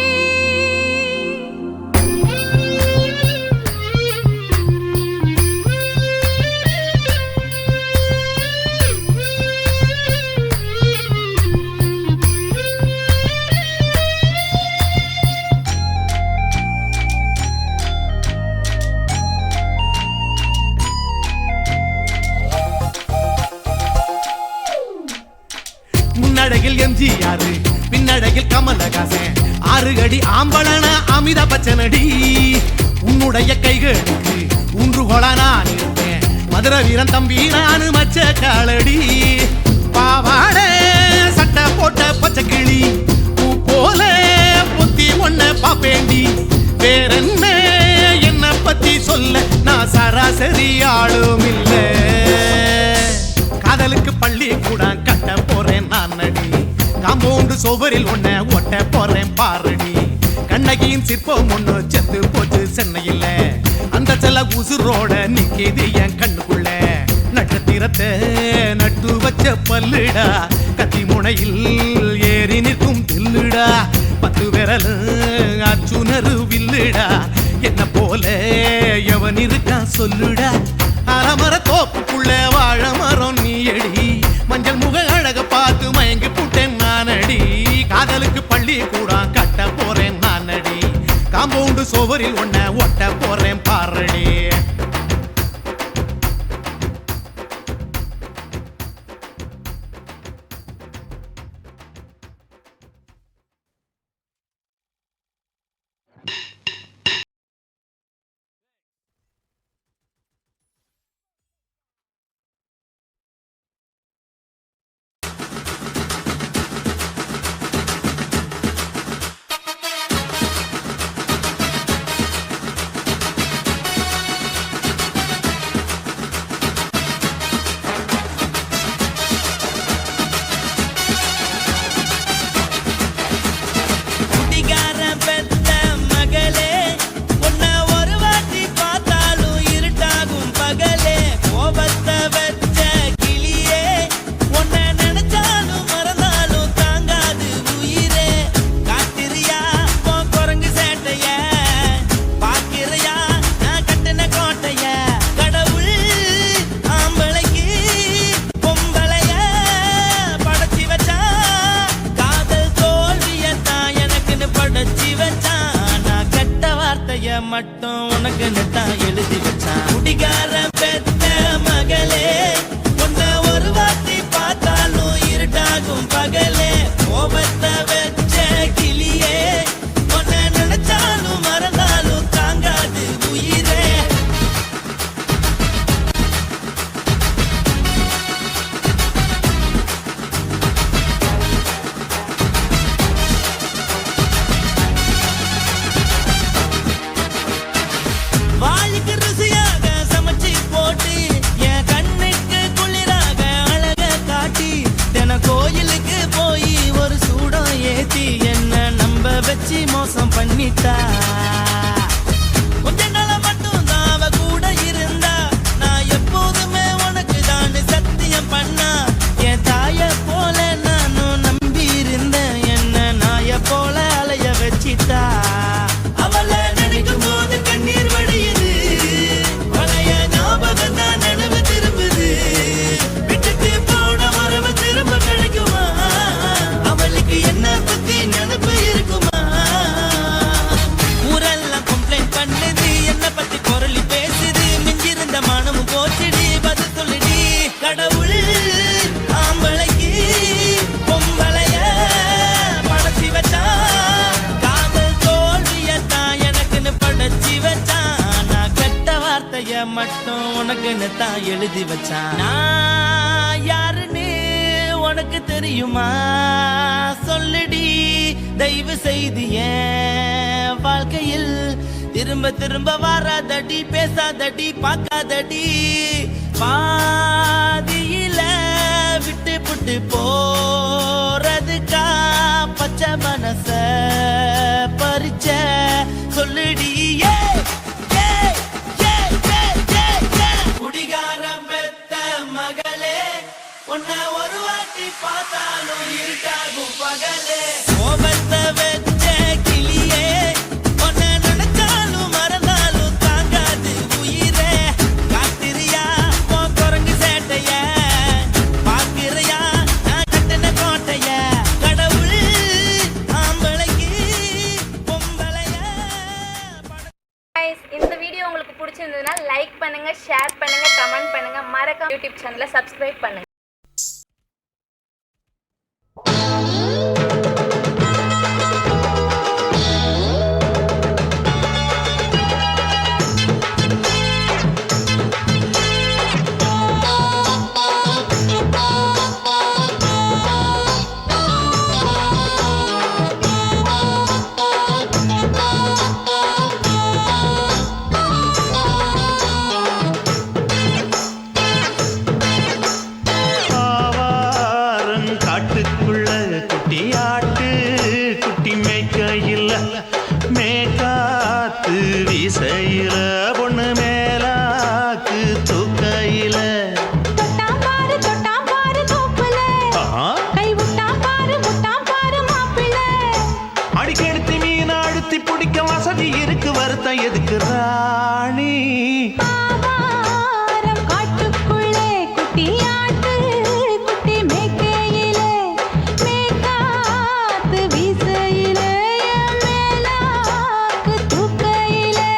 S3: முன்னடையில் எம்ஜிஆர் பின்னடையில் கமலஹாசன் 6 அடி ஆம்பளன அமிதாப் பச்சனடி. உன்னுடைய கைகளுக்கு ஊன்றுகோலா நான் இருப்பேன். மதுரை வீரன் தம்பி நானு மச்ச காலடி. பாவாட சட்டை போட்ட பச்சை கிளி பூ போல பொத்தி ஒன்ன பாப்பேண்டி. வேறென்ன என்ன பத்தி சொல்ல நான் சராசரி ஆளும் இல்ல. காதலுக்கு பள்ளி கூட கட்ட போறேன் நான் அடி. காம்பவுண்டு சோவரில் ஒன்ன ஒட்ட போறேன் பாரடி. கண்ணகியின் சிற்பம் ஒண்ணு செத்து போச்சு சென்னையில. அந்த சில உசுரோட நிக்கிது என் கண்ணுக்குள்ள. நட்சத்திரத்தை நட்டு வச்ச பல்லுடா. கத்தி முனையில் ஏறி நிற்கும் தில்லுடா. 10 விரல் அச்சுணரு வில்லுடா. என்ன போல எவன் இருக்கான் சொல்லுடா. அலமர தோப்புக்குள்ள வாழ மரம் நீ அடி. மஞ்சள் முக அழக பார்த்து மயங்கி புட்டேன் நான் அடி. காதலுக்கு பள்ளி கூட கட்ட போறேன் நான் அடி. காம்பவுண்டு சோவரில் ஒன்ன ஒட்ட போறேன் பாரடி.
S5: மட்டும் உனக்கு தான் எழுதி வச்சான். குடிகார பெத்த மகளே உன்னை ஒரு வாட்டி பார்த்தாலும் இருட்டாகும் பகலே. கோபத்தை வச்ச கிளியே உன்னை நினைச்சாலும் மறந்தாலும் தாங்காது உயிரே. வாளிக்கு ருசியாக சமைச்சு போட்டு என் கண்ணுக்கு குளிராக அழக காட்டி தின கோயிலுக்கு போய் ஒரு சூடம் ஏத்தி என்ன நம்ப வச்சு மோசம் பண்ணிட்டா. கொஞ்ச நாள வார்த்தைய மட்டும் உனக்குன்னு தான் எழுதி வச்சான். நான் யாருன்னு உனக்கு தெரியுமா? சொல்லுடி தயவு செய்து என் வாழ்க்கையில் திரும்ப திரும்ப வராதடி, பேசாதடி, பார்க்காதடி. பாதியில விட்டு புட்டு போறதுக்கா பச்சை மனச பறிச்ச சொல்லுடி. குடிகாரம் பெத்த மகளே, உன்னை ஒரு வாட்டி பார்த்தாலும் இருட்டாகும் பகலே. கோபத்தை வச்ச கிளியே, உன்னை நினைச்சாலும் மறந்தாலும் தாங்காது உயிரே. காத்திரியா உன் குரங்கு சேட்டைய, பாக்கிறையா நான் கட்டின கோட்டைய. கடவுள் ஆம்பளைக்கு பொம்பளைய.
S6: Guys, இந்த வீடியோ உங்களுக்கு பிடிச்சிருந்ததுன்னா லைக் பண்ணுங்க, ஷேர் பண்ணுங்க, கமெண்ட் பண்ணுங்க, மறக்காம யூடியூப் சேனலை சப்ஸ்கிரைப் பண்ணுங்க.
S3: காட்டுக்குள்ள குட்டியாட்டு குட்டி மேய்க்கையில் மேக்காத்து வீசையில பொண்ணு மேலாக்கு தூக்கையில.
S4: தொட்டாம் பாரு தோப்புல, கை விட்டாம் பாரு மாப்பிள்ளை.
S3: அடிக்கெடுத்து மீன் அழுத்தி பிடிக்க வசதி இருக்கு, வருத்தம் எதுக்கு ராணி?
S4: ஆவாரம் காட்டுக்குள்ளே குட்டியாட்டு குட்டி மேய்க்கையிலே, மேய்க்காத்து வீசையிலே, என் மேலாக்கு தூக்கையிலே.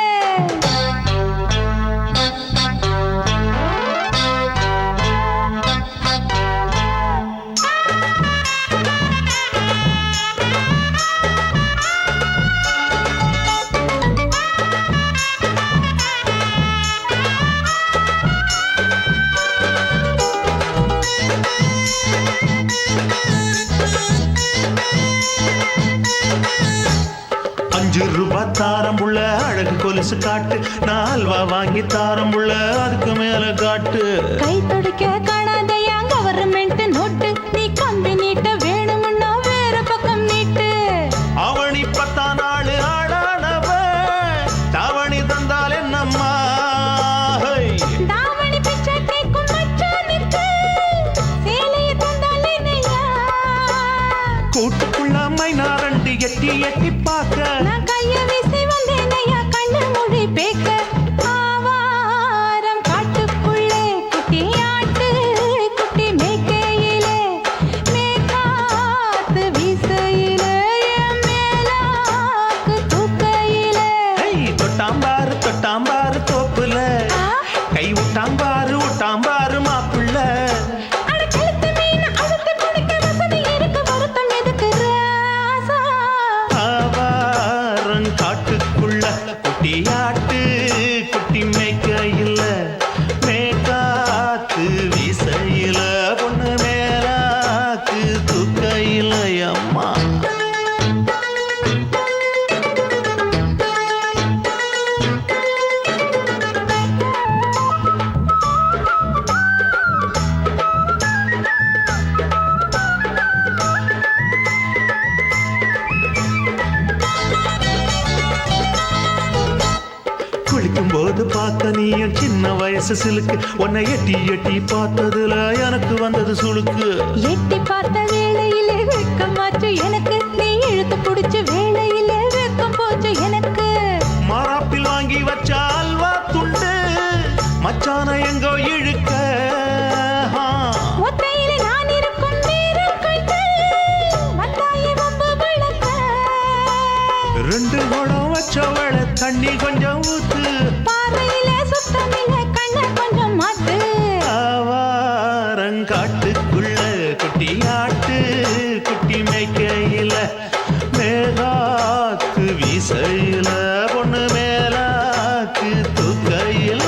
S3: ₹5 தாரம் புள்ள அழகு கொலுசு காட்டு, நான் அல்வா வாங்கி தாரம் புள்ள அதுக்கு மேல காட்டு.
S4: கை துடிக்க காணாதையா கவர்மெண்ட் நோட்டு, நீ கம்பி நீட்ட வேணும்னா வேற பக்கம் நீட்டு.
S3: அவனி 10 நாள் ஆடானவ தாவணி தந்தால் என்னம்மா?
S4: தாவணி பிச்சை கேக்கும் மச்சானுக்கு சேலையை தந்தால் என்னையா?
S3: கூட்டுக்குள்ள மைனாரண்டு எட்டி எட்டி பார்க்க,
S4: நான் கைய வீசி வந்தேனையா கண்ணு மொழி பேக்க. ஆவாரம் காட்டுக்குள்ளே குட்டியாட்டு குட்டி மேய்க்கையிலே, மேய்க்காத்து வீசையிலே, என் மேலாக்கு தூக்கையிலே.
S3: தொட்டாம்பாரு தோப்புல, கை விட்டாம்பாரு மாப்பிள்ள.
S4: அட கழுத்து மீன் அழுத்து குடிக்க வசதி இருக்கு, வருத்தம் எதுக்கு ராசா?
S3: ஆவாரம் காட்டுக்குள்ள குட்டியாட்டு குட்டி மேய்க்கையில், மேக்காத்து வீசையில பொண்ணு மேலாக்கு தூக்கையில். அம்மா குளிக்கும் போது பார்த்த நீயும் சின்ன வயசு சிலுக்கு, உன்னை எட்டி எட்டி பார்த்ததுல எனக்கு வந்தது சுளுக்கு.
S4: எட்டி பார்த்த வேளையிலே வெட்கமாச்சு எனக்கு, நீ இழுத்து புடிச்ச வேளையிலே வெட்கம் போச்சு எனக்கு.
S3: மாறாப்பில் வாங்கி வச்ச அல்வா துண்டு மச்சான எங்கோ இழுக்க.
S4: ஒத்தையிலே நான் இருக்கும் நேரம் கண்டு வந்தாயே வம்பு விளக்க.
S3: 2 குடம் வச்சவள தண்ணி கொஞ்சம் ஊத்து,
S4: பார்வையிலே சுத்தமில்லை கண்ண கொஞ்சம் மாத்து.
S3: ஆவாரங்காட்டுக்குள்ள குட்டியாட்டு குட்டி மேய்க்கையில, மேலாக்கு வீசையில பொண்ணு மேலாக்கு தூக்கையில.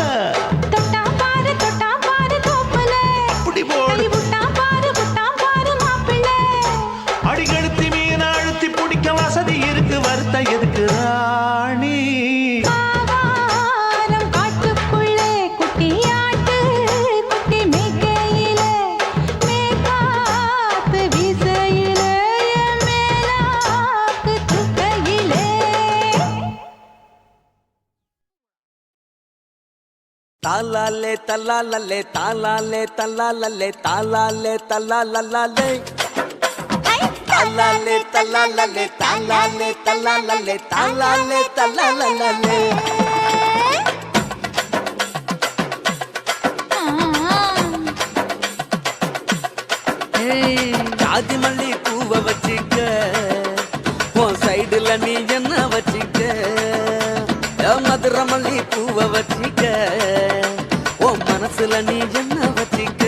S7: தாலாலே தல்லாலல்லே தாலாலே தல்லாலல்லே தாலாலே தல்லாலல்லே தாலாலே தல்லாலல்லே தாலாலே தல்லாலல்லே தாலாலே தல்லாலல்லே ஜாதி மல்லி பூவை வச்சிக்க உன் சைடுல நீ என்ன வச்சிக்க மதுரை மல்லி பூவை வச்சிக்க உன் மனசுல நீ என்ன வச்சிக்க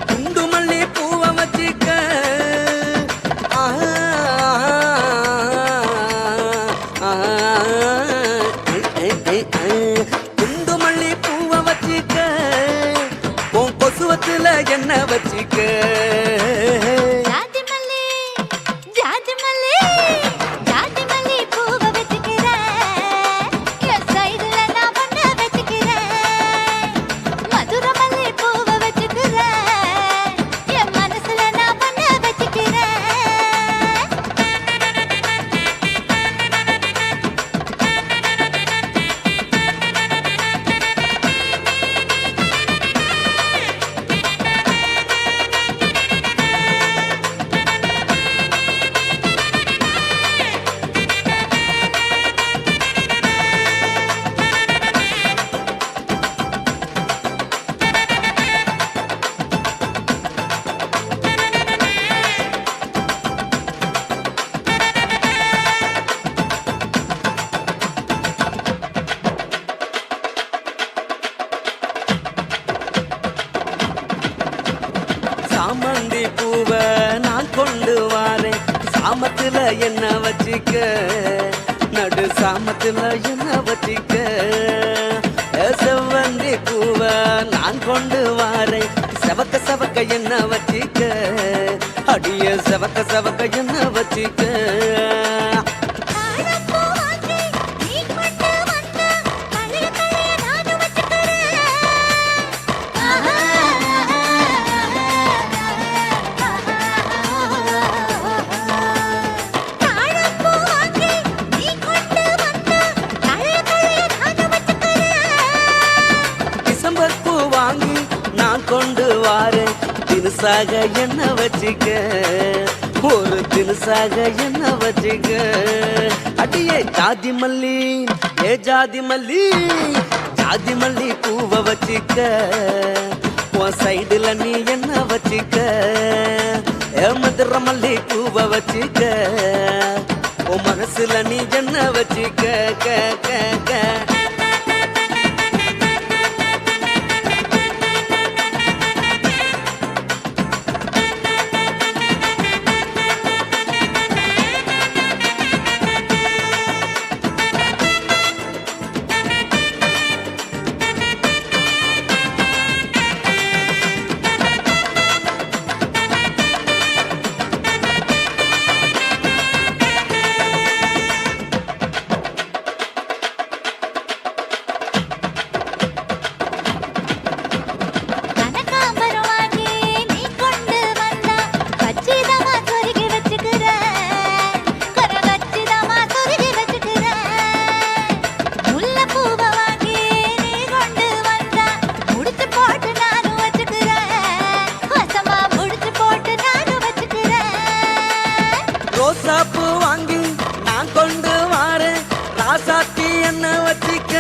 S7: குண்டு மல்லி பூவை வச்சிக்க குண்டு மல்லி பூவை வச்சிக்க உன் கொசுவத்துல என்ன வச்சிக்க
S4: ஜாதி மல்லி ஜாதி மல்லி ஜாதி மல்லி பூவை வச்சுக்கிறேன் என் சைடுல நான் பண்ண வச்சுக்கிறேன் மதுரை மல்லி பூவை வச்சுக்கிறேன் என் மனசுல நான் பண்ண வச்சுக்கிறேன்
S7: சாமந்தி பூவை நான் கொண்டு வாரேன் சாமத்துல என்ன வச்சிக்க நடு சாமத்துல என்ன வச்சிக்க செவ்வந்தி பூவை நான் கொண்டு வாரேன் செவக்க செவக்க என்ன வச்சிக்க அடிய செவக்க செவக்க என்ன வச்சிக்க டிசம்பர் பூ வாங்கி நான் கொண்டு வாரேன் தினுசாக என்ன வச்சிக்க ஒரு தினுசாக என்ன வச்சிக்க அடியே ஜாதி மல்லி ஏ ஜாதி மல்லி ஜாதி மல்லி பூவை வச்சிக்க உன் சைடுல நீ என்ன வச்சிக்க ஏ மதுரை மல்லி பூவை வச்சிக்க உன் மனசுல நீ என்ன வச்சிக்க க க க
S4: கனகாம்பரம் வாங்கி நீ கொண்டு வந்தா கச்சிதமா சொருகி வச்சுக்கிறேன் கரகச்சிதமா சொருகி வச்சுக்கிறேன் முல்லைப்பூவை வாங்கி நீ கொண்டு வந்தா முடிச்சு போட்டு நானும் வச்சுக்கிறேன் வசமா முடிச்சு போட்டு நானும் வச்சுக்கிறேன்
S7: ரோசா பூ வாங்கி நான் கொண்டு வாரேன் ராசாத்தி என்ன வச்சிக்க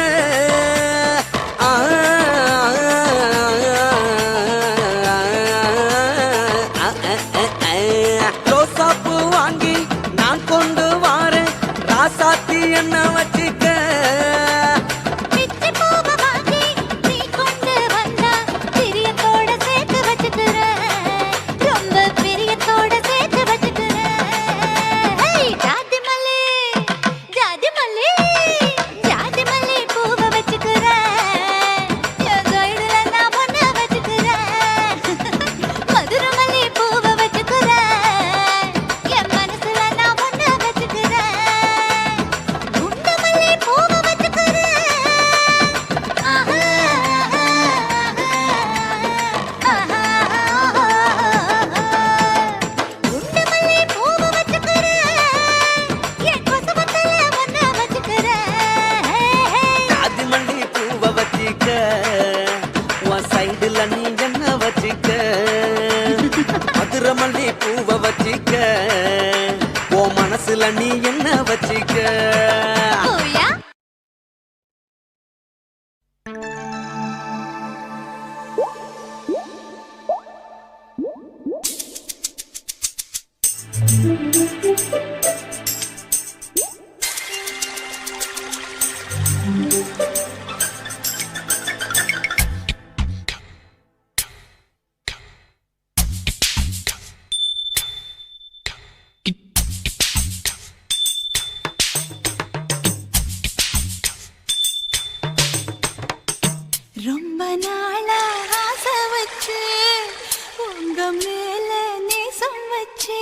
S7: ரோசா பூ வாங்கி நான் கொண்டு வாரேன் ராசாத்தி என்ன வச்சிக்க
S4: பிச்சி பூவை வாங்கி நீ கொண்டு வந்தா பிரியத்தோட சேர்த்து வச்சுக்கிறேன் ரொம்ப பிரியத்தோட சேர்த்து வச்சுக்கிறேன் ஜாதி மல்லி ஜாதி மல்லி ஜாதி மல்லி பூவை வச்சுக்கிறேன் என் சைடுல நான் பொண்ண வச்சுக்கிறேன் மதுரை மல்லி பூவை வச்சுக்கிறேன் என் மனசுல நான் பொண்ண வச்சுக்கிறேன் குண்டு ரொம்ப நாளா ஆசை வச்சு உங்க மேல நேசம் வச்சு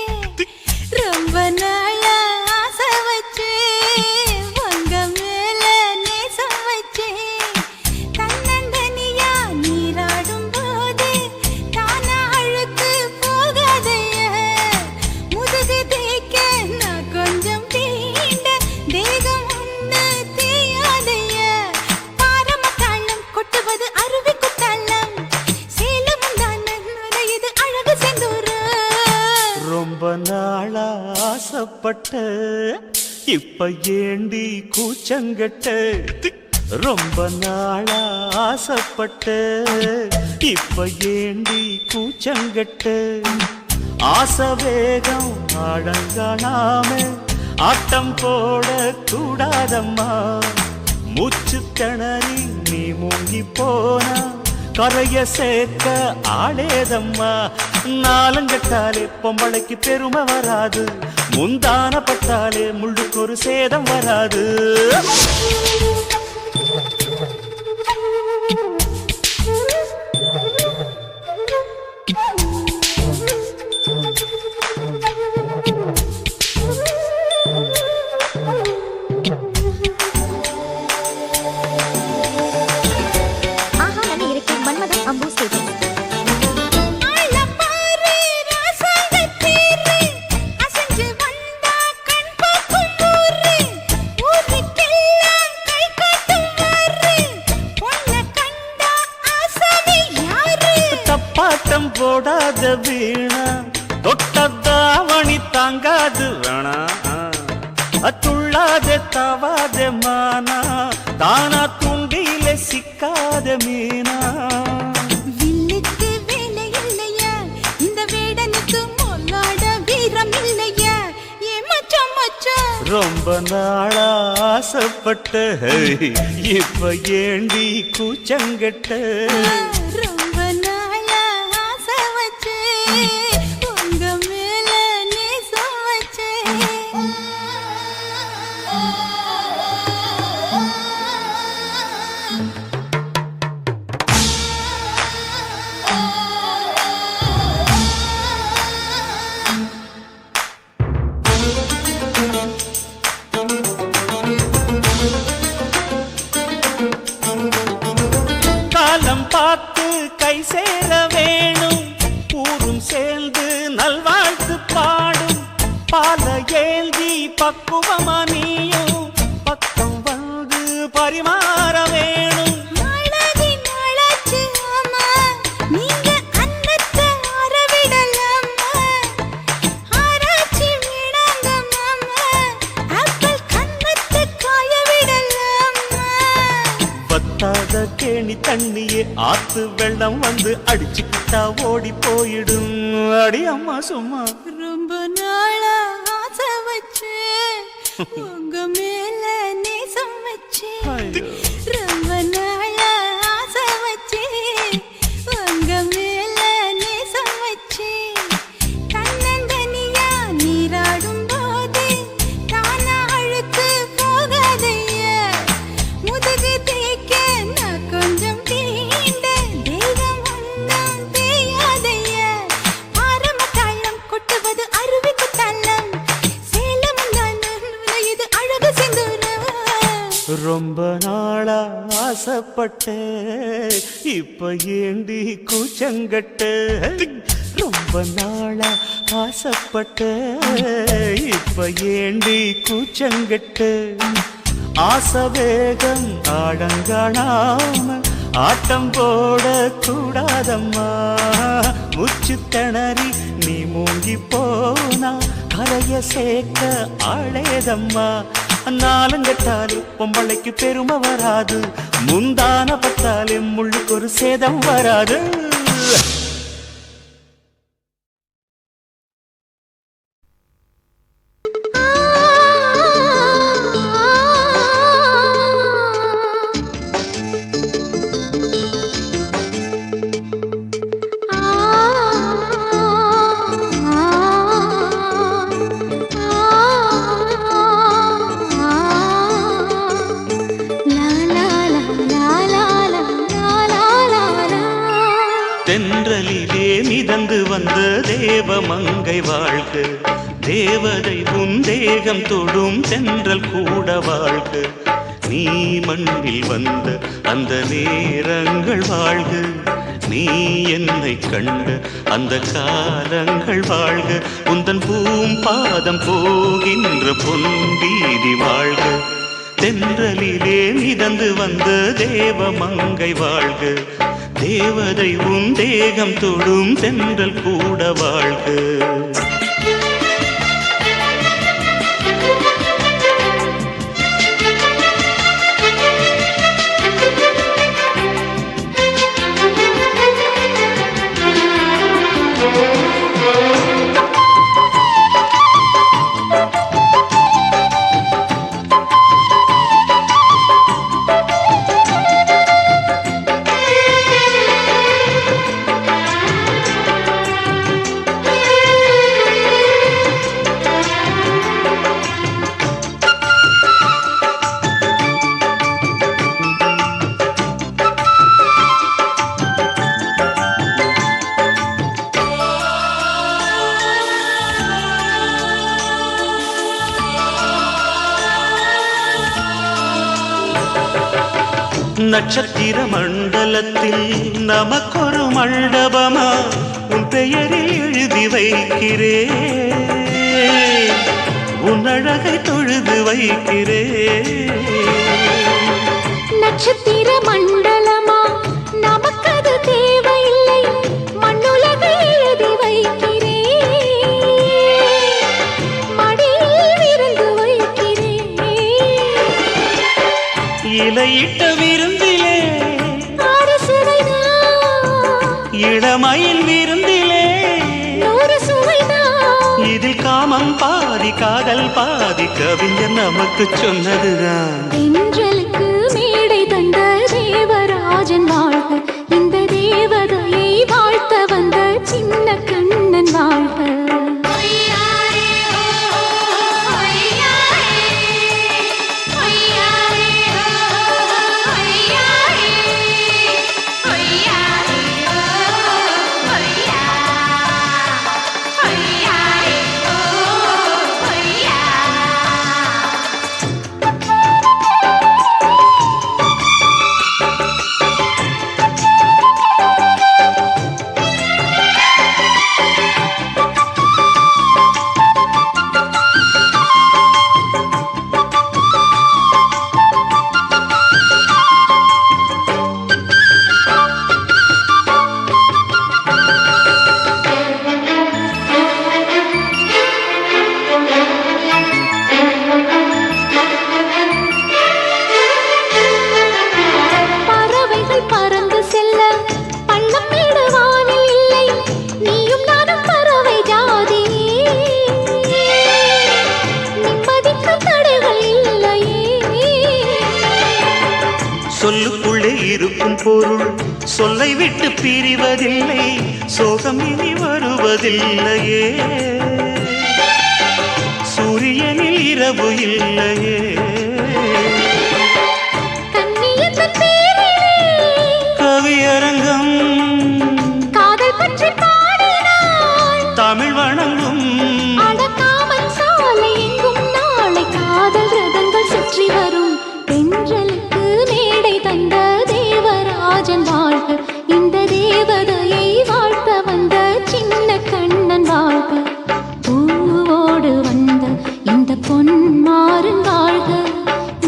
S4: ரொம்ப நாளா ஆசை வச்சு உங்க மேல நேசம் வச்சு தன்னந்தனியா நீராடும் போது தானா அழுக்கு போகாதைய முதுகு தேய்க்க நான் கொஞ்சம் தீண்ட தேகம் ஒண்ணு தேயாதைய பாரமத்தாளம் கொட்டுவது அருவி குத்தாளம் சேலமும் தான் நுரையுது அழகு செந்தூர
S1: ரொம்ப நாளா ஆசைப்பட்ட இப்ப ஏண்டி கூச்சங்கட்ட ரொம்ப நாளா ஆசைப்பட்ட இப்ப ஏண்டி கூச்சங்கட்ட ஆசை வேகம் அடங்கானாம ஆட்டம் போட கூடாதம்மா மூச்சு திணறி நீ மூங்கி போனா கரைய சேர்க்க ஆளேதம்மா நாலங்கட்டாலே பொம்பளைக்கு பெருமை வராது முந்தான பட்டாலே முள்ளுக்கு ஒரு சேதம் வராது தப்பாட்டம் போடாத வீணா தொட்டதாவணி தாங்காது வேணா துள்ளாத தவாத மானா தானா துண்டியில சிக்காத மீனா
S4: வில்லுக்கு வேலை இல்லையா இந்த வேடனுக்கு மொல்லாட வீரம் இல்லையா ஏ மச்சான் மச்சான்
S1: ரொம்ப நாளா ஆசைப்பட்ட இப்ப ஏண்டி கூச்சங்கட்ட
S4: ரொம்ப நாளா ஆசை வச்சு உங்க மேல நேசம் வச்சு
S1: காலம் பார்த்து கை சேர வேணும் ஊரும் சேர்ந்து நல்வாழ்த்து பாடும் பால ஏந்தி பக்குவமா நீயும் பக்கம் வந்து பரிமாற வேணும்
S4: நாளாகி நாளாச்சு ஆமா நீங்க அன்னத்தை ஆரவிடலாமா ஆராய்ச்சி விடாங்க மாமா ஆப்பிள் கன்னத்தை காய விடலாமா
S1: பத்தாத கேணி தண்ணியே ஆத்து வெள்ளம் வந்து அடிச்சுக்கிட்டா ஓடி போயிடும் அடி அம்மா சும்மா
S4: ரொம்ப நாளா ஆசை வச்சு உங்க மேல நேசம் வச்சு
S1: ஐயோ.
S4: ரொம்ப நாளா ஆசை வச்சு உங்க மேல நேசம் வச்சு தன்னந்தனியா நீராடும் போது தானா அழுக்கு போகாதைய முதுகு தேய்க்க நான் கொஞ்சம் தீண்ட தேகம் ஒன்றும் தேயாதைய பாரமத்தாளம் கொட்டுவது அருவி குத்தாளம் சேலமும் தான் நுரையுது அழகு செந்தூர
S1: ரொம்ப நாளா ஆசைப்பட்ட இப்ப ஏண்டி கூச்சங்கட்ட ரொம்ப நாளா ஆசைப்பட்ட இப்ப ஏண்டி கூச்சங்கட்ட ஆசை வேகம் ஆடங்கானாம ஆட்டம் போட கூடாதம்மா முச்சு திணறி நீ மூங்கி போனா கரைய சேர்க்க ஆளேதம்மா
S5: நாலங்கட்டாலே பொம்பளைக்கு பெருமை வராது, முந்தான பட்டாலே முள்ளுக்கு ஒரு சேதம் வராது.
S1: தென்றலிலே மிதந்து வந்த தேவமங்கை வாழ்க, தேவதை உன் தேகம் தொடும் தென்றல் கூட வாழ்க. நீ மண்ணில் வந்த அந்த நேரங்கள் வாழ்க, நீ என்னை கண்ட அந்த காலங்கள் வாழ்க. உந்தன் பூம்பாதம் போகின்ற பொன்வீதி வாழ்க. தென்றலிலே மிதந்து வந்த தேவமங்கை வாழ்க, தேவதை உன் தேகம் தொடும் தென்றல் கூட வாழ்க. நட்சத்திர மண்டலத்தில் நமக்கொரு மண்டபமா உன் பெயரில் எழுதி வைக்கிறேன், உன் அழகை தொழுது வைக்கிறேன்.
S2: நட்சத்திர மண்டலமா நமக்கது தேவையில்லை, மண்ணுலகை எழுதி வைக்கிறேன், மடியில் விருந்து வைக்கிறேன்.
S1: இலையிட்ட விருந்திலே இளமயில் விருந்திலே இதில் காமம் பாதி காதல் பாதி கவிஞர் நமக்கு சொன்னதுதான்.
S2: தென்றலுக்கு மேடை தந்த தேவராஜன் வாழ்க, இந்த தேவதையை வாழ்த்த வந்த சின்ன கண்ணன் வாழ்க.
S1: சொல்லுக்குள்ளே இருக்கும் பொருள் சொல்லை விட்டு பிரிவதில்லை, சோகம் இனி வருவதில்லையே, சூரியனில் இரவு இல்லையே. கவியரங்கம்
S2: காதல் பற்றி பாடினாள்,
S1: தமிழ் வணங்கும்
S2: அடக்காமல் சாலை எங்கும் நாளை காதல் ரதங்கள் சுற்றி வரும். தென்றலுக்கு மேடை தந்த தேவராஜன் வாழ்க, இந்த தேவதையை வாழ்த்த வந்த சின்ன கண்ணன் வாழ்க. பூவோடு வந்த இந்த பொன்மாறன் வாழ்க,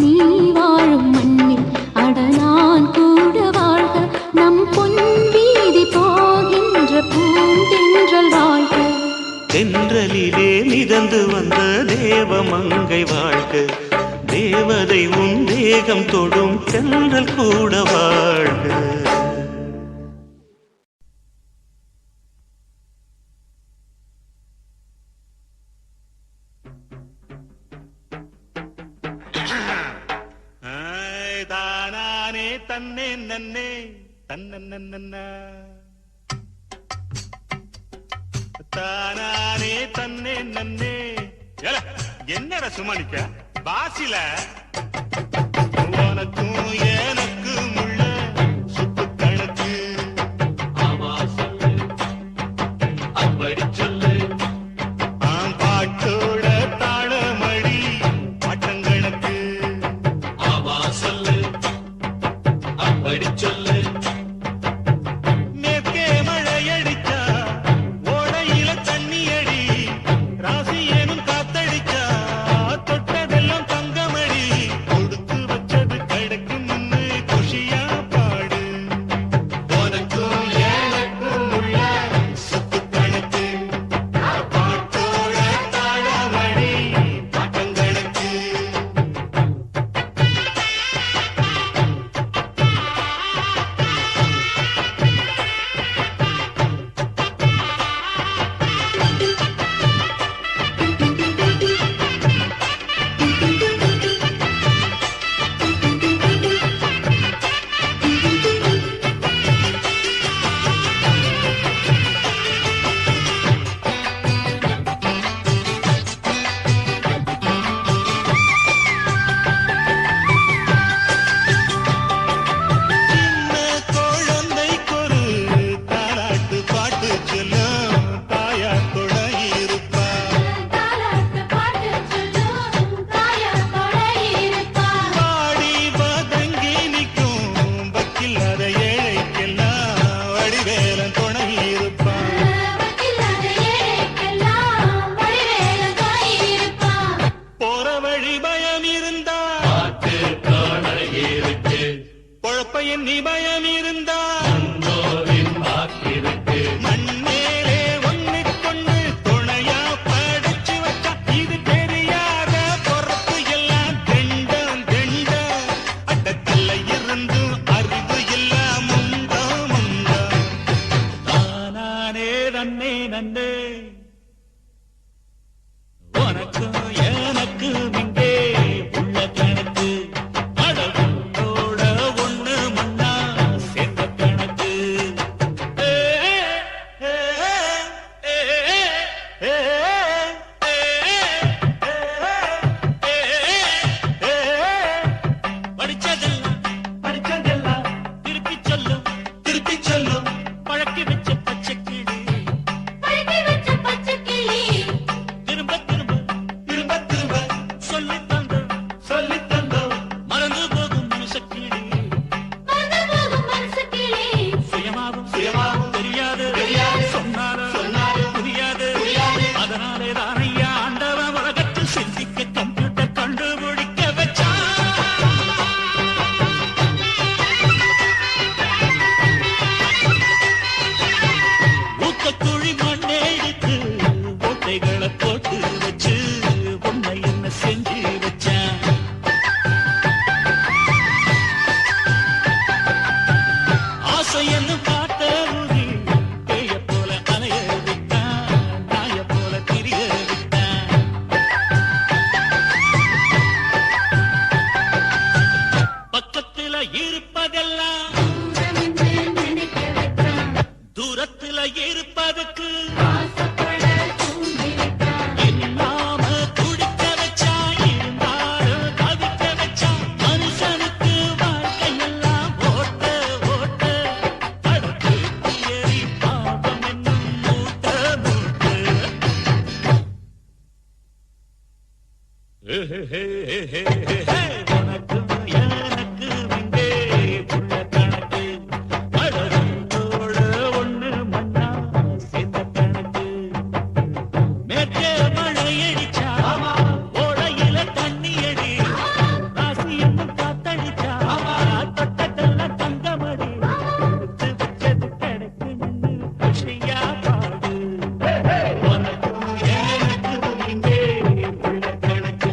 S2: நீ வாழும் மண்ணில் அட நான் கூட வாழ்க. நம் பொன் வீதி போகின்ற பூந்தென்றல் வாழ்க.
S1: தென்றலிலே மிதந்து வந்த தேவமங்கை வாழ்க, தேவதை உன் தேகம் தொடும் தென்றல் கூட வாழ்க. தானானே தன்னே நன்னே தன்னே தானானே தன்னே நன்னே. என்னடா சுமானிக்க பாசில உனக்கும் எனக்கும் உள்ள சுப்பு கணக்கு. ஆமா சொல்லு அப்படி சொல்லு பாட்டோட தாளமடி பாட்டங்கணக்கு. ஆமா சொல்லு அப்படி சொல்லு. மேற்கே மழையடிச்சா ஓடையில தண்ணி அடி ராசி ஏனும் காத்தடிச்சா தொட்டதெல்லாம் தங்கமடி. கொடுத்து வச்சது கிடைக்கும் முன்னு குஷியா பாடு. உனக்கும் எனக்கும் உள்ள சொத்து கணக்கு பாட்டோட தாளமடி பாட்டங்கணக்கு. சின்ன குழந்தைக்கொரு தாலாட்டு பாட்டு சொல்லும் தாயார் துணை இருப்பா. பாடி வதங்கி நிற்கும் வக்கில்லாத ஏழைக்கெல்லாம் வடிவேலன் துணை இருப்பா. போற வழி பயம் இருந்தா பொழப்ப எண்ணி பயம் இருந்தா மண்ணேலே ஒன்னுக்கொன்னு துணையா படிச்சு வச்சா இது தெரியாத பொறுப்பு எல்லாம் தெண்டம் தெண்டம். அட்டக்கல்ல இருந்தும் அறிவு எல்லாம் முண்டா முண்டா. தானானே நன்னே நன்னே உனக்கும் எனக்கும் இங்கே உள்ள கணக்கு. அடகுண்டோட ஒண்ணு மண்ணா சேர்ந்த கணக்கு. ஏ, ஏ, ஏ, ஏ, படிச்சதெல்லாம் திருப்பி சொல்லும் பழக்கி வச்ச பச்சை கிளி. திரும்ப திரும்ப சொல்லித் தந்தோம் மறந்து போகும் மனுஷக்கிளி. சுயமாவும் தெரியாது சொன்னாலும் புரியாது. அதனாலே தானையா ஆண்டவன் உலகத்தில் சிந்திக்க கம்ப்யூட்டர் கண்டுபிடிக்க வச்சான். ஊக்கக்குழி மண்ணை எடுத்து ஓட்டைகளை போட்டு வச்சு உன்னை என்ன செஞ்சு வச்சான். ஆசை என்னும் காட்ட ஊதி பேய போல அலைய விட்டான். நாய போல திரிய விட்டான். பக்கத்துல இருப்பதெல்லாம் தூரத்துல இருப்பதுக்கு இல்லாம துடிக்க வச்சா இருந்தாலும் தவிக்க வச்சா மனுஷனுக்கு வாழ்க்கையெல்லாம் ஓட்ட ஓட்ட. அடுத்து ஏறி பாவம் என்னும் மூட்ட மூட்ட. உனக்கும் எனக்கும் இங்கே உள்ள கணக்கு. அடகுண்டோட ஒண்ணு மண்ணா சேர்ந்த கணக்கு. மேற்கே மழையடிச்சா ஓடையில தண்ணி அடி ராசி என்னும் காத்தடிச்சா தொட்டதெல்லாம் தங்கமடி. கொடுத்து வச்சது கிடைக்கு நின்னு குஷியா பாடு. உனக்கும் எனக்கும் இங்கே உள்ள கணக்கு.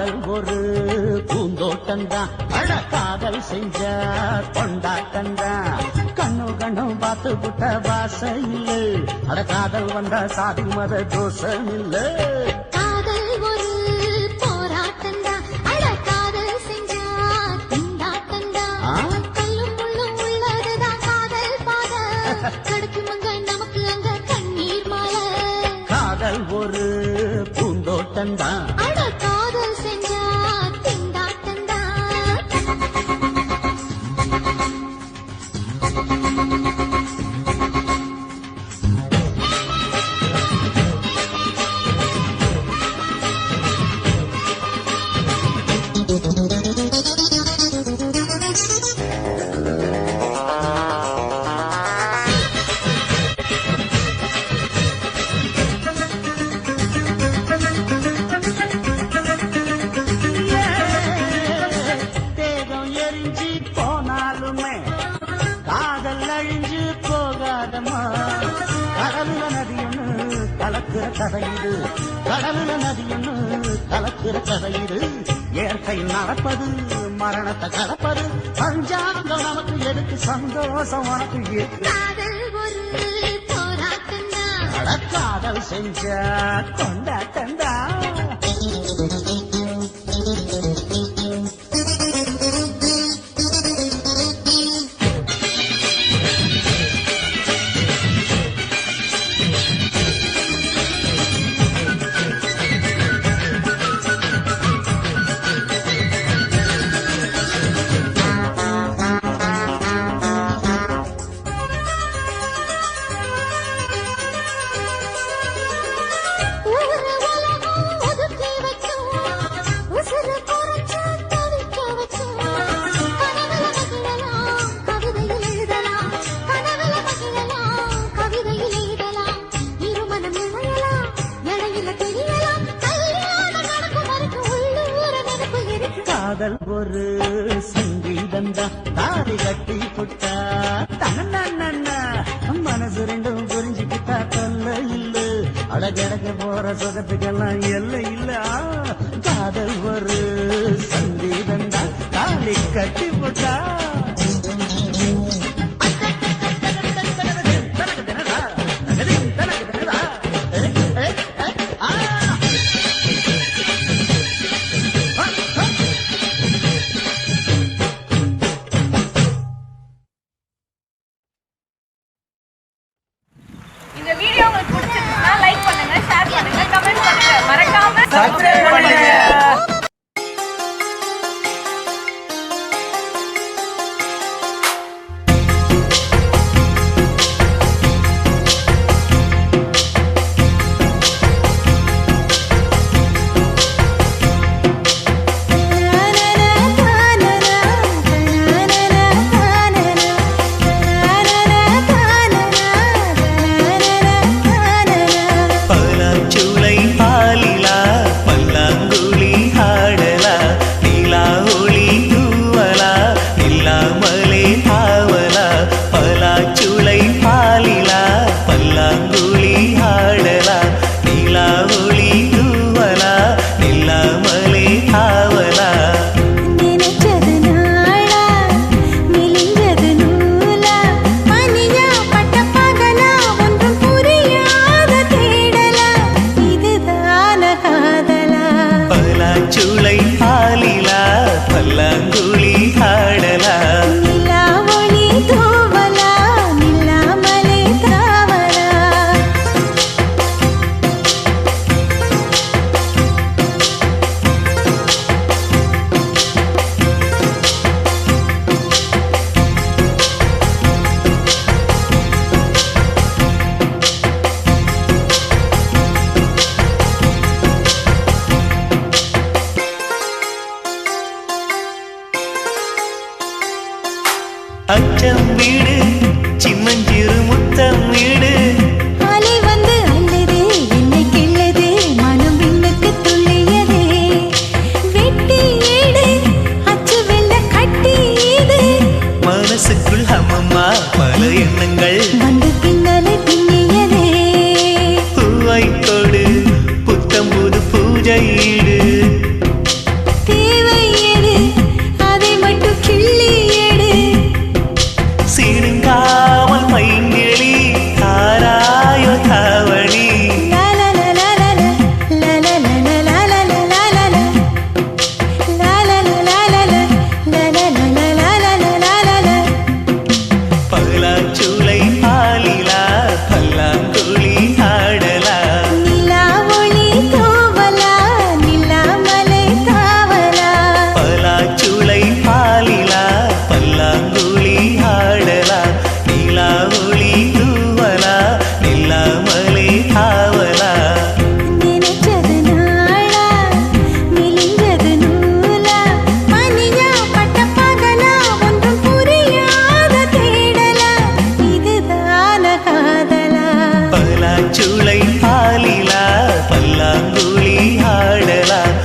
S1: காதல் ஒரு பூந்தோட்டம்தான் அட காதல் செஞ்ச கொண்டாட்டம்தான் கண்ணு கண்ணு பார்த்து புட்ட வாசம் இல்ல அட காதல் வந்தா சாதி மத தோஷம் இல்ல
S2: காதல் ஒரு போராட்டம்டா அட காதல் செஞ்சா திண்டாட்டம்டா கல்லும் முள்ளும் உள்ளதுதான் காதல் பாத கிடைக்குமங்க நமக்கு அங்க கண்ணீர் மாலை
S1: காதல் ஒரு பூந்தோட்டம்தான்
S2: அட காதல் செஞ்சா திண்டாட்டம்டா
S1: தேகம் எரிஞ்சு போனாலுமே காதல் அழிஞ்சு போகாதமா கடலுல நதியொன்னு கலக்குற கதையிடு கடலுல நதியொன்னு கலக்குற கதையிடு இயற்கை நடப்பது மரணத்தை கலப்பது பஞ்சாங்கம் நமக்கு எதுக்கு சந்தோஷம் உனக்கு இருக்கு
S2: காதல் ஒரு போராட்டம்டா
S1: அட காதல் செஞ்ச கொண்டாட்டண்டா
S2: ஊரு உலகம் ஒதுக்கி வச்சோம் உசுறு குறைச்சு தவிக்க வச்சோம் கனவுல மகிழலாம் கவிதையில் எழுதலாம் கனவுல மகிழலாம் கவிதையில் எழுதலாம் இருமனம் இழையலாம் இடையில தெரியலாம் கல்யாணம் நடக்கும் வரைக்கும் உள்ளூர நினைப்பு இருக்கு
S1: காதல் ஒரு சங்கீதந்தா தாடி கட்டி புட்டா தன்னா மனசு ரெண்டும் புரிஞ்சுக்கிட்டா தொல்ல இல்ல அழகழக போற சுகத்துக்கெல்லாம் எல்லை இல்ல காதல் ஒரு சங்கீதந்தா தாடி கட்டி புட்டா
S6: இந்த வீடியோ உங்களுக்கு பிடிச்சிருந்தா லைக் பண்ணுங்க ஷேர் பண்ணுங்க கமெண்ட் பண்ணுங்க மறக்காம சப்ஸ்கிரைப் பண்ணுங்க
S5: பலாச்சுளை பாலிலா பல்லாங்குழி ஆடலா நீலா ஒளி தூவலா நில்லாமலே ஆவலா பலாச்சுளை பாலிலா பல்லாங்குழி ஆடலா நீலா ஒளி தூவலா நில்லாமலே ஆவலா
S2: நினைச்சது நாளா மெலிஞ்சது நூலா மணியா பட்ட பகலா ஒன்றும் புரியாத தேடலா இதுதான காதலா
S5: பலாச்சுளை பாலிலா பல்லாங்குழி ஆடலா
S2: நிலா ஒளி தூவலா நில்லாமலே தாவலா
S5: அச்சம் வீடு சின்னஞ்சிறு முத்தம் வீடு
S2: அலை வந்து அல்லது என்னை கிள்ளது மனம் விண்ணுக்கு துள்ளியதே வெட்டி ஏடு அச்சு வெள்ள கட்டி இது
S5: மனசுக்குள் அம்மம்மா பல எண்ணங்கள்
S2: வந்து பின்னலை பின்னியதே
S5: பூவை கொடு புத்தம் புது பூஜை ஈடு
S8: பச்சூளை பாலிலா பல்லாங்குழி ஆடலாம்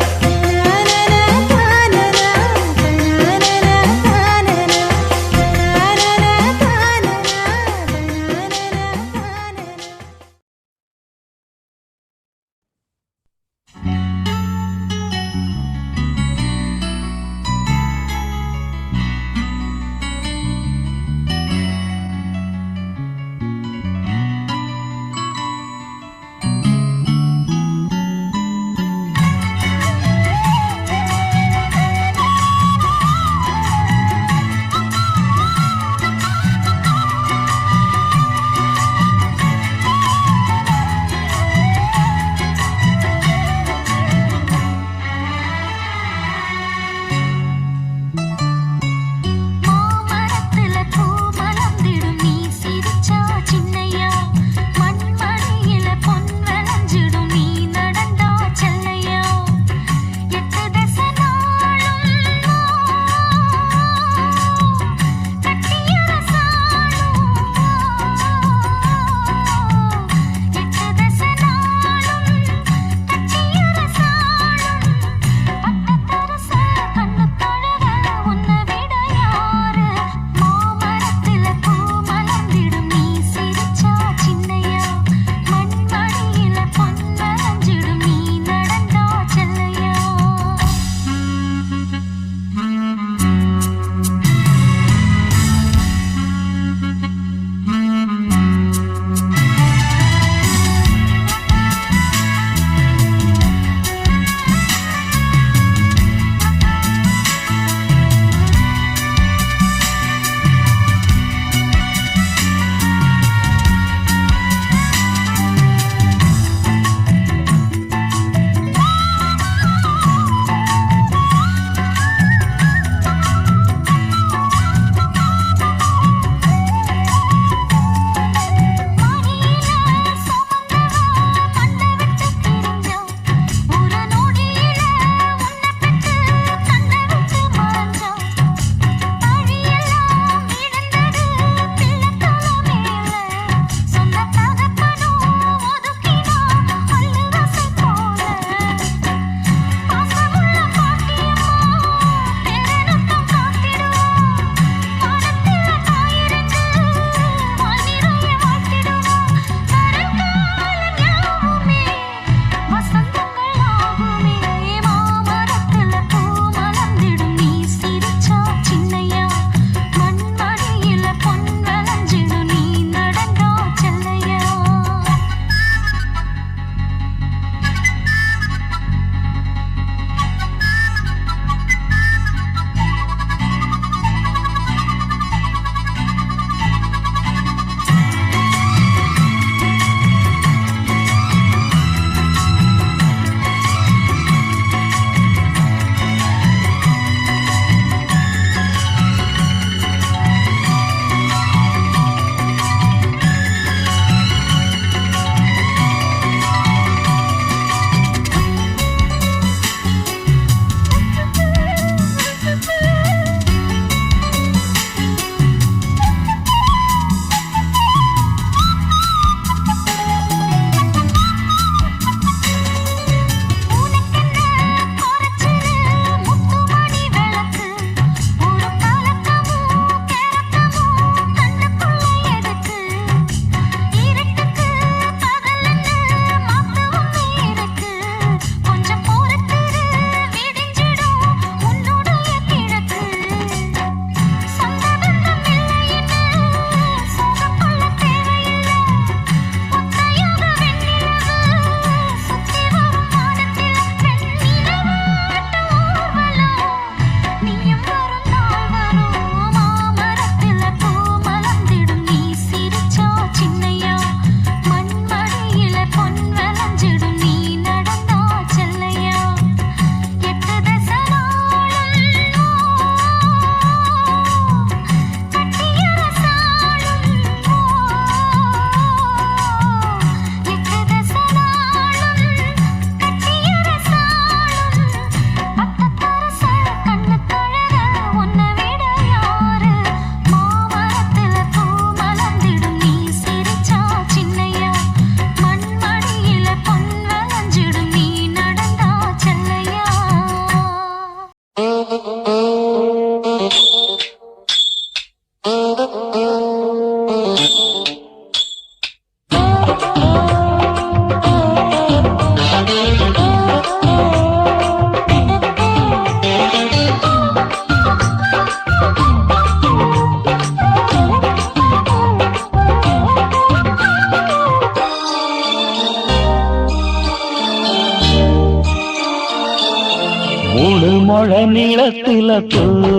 S1: முழ நீளத்தில பூவு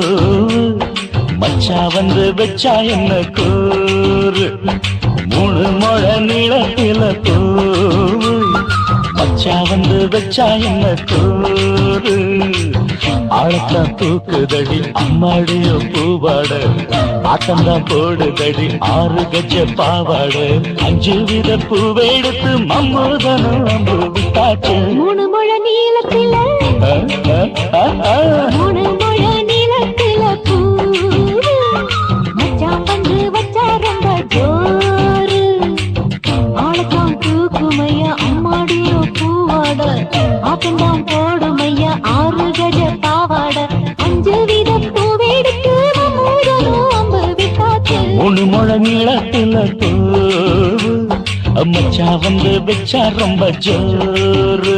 S1: மச்சா வந்து வச்சா என்ன கூறு 3 முழ நீளத்தில பூவு மச்சா வந்து வச்சா என்ன கூறு ஆழத்தா தூக்குதடி அம்மாடியோ பூவாட ஆட்டம்தான் போடுதடி 6 கஜ பாவாட 5 வித பூவெடுத்து மம்மூதனும் அம்பு விட்டாச்சு
S4: 3 முழ நீளத்தில 3 முழ நீளத்தில பூவு மச்சான் வந்து வச்சா ரொம்ப ஜோரு ஆளத்தான் தூக்குமையா அம்மாடியோ பூவாட ஆட்டம்தான் போடுமையா 6 கஜ பாவாட 5 வித பூவெடுத்து மம்மூதனும் அம்பு விட்டாச்சு
S1: 3 முழ நீளத்தில பூவு மச்சா வந்து வச்சா ரொம்ப ஜோரு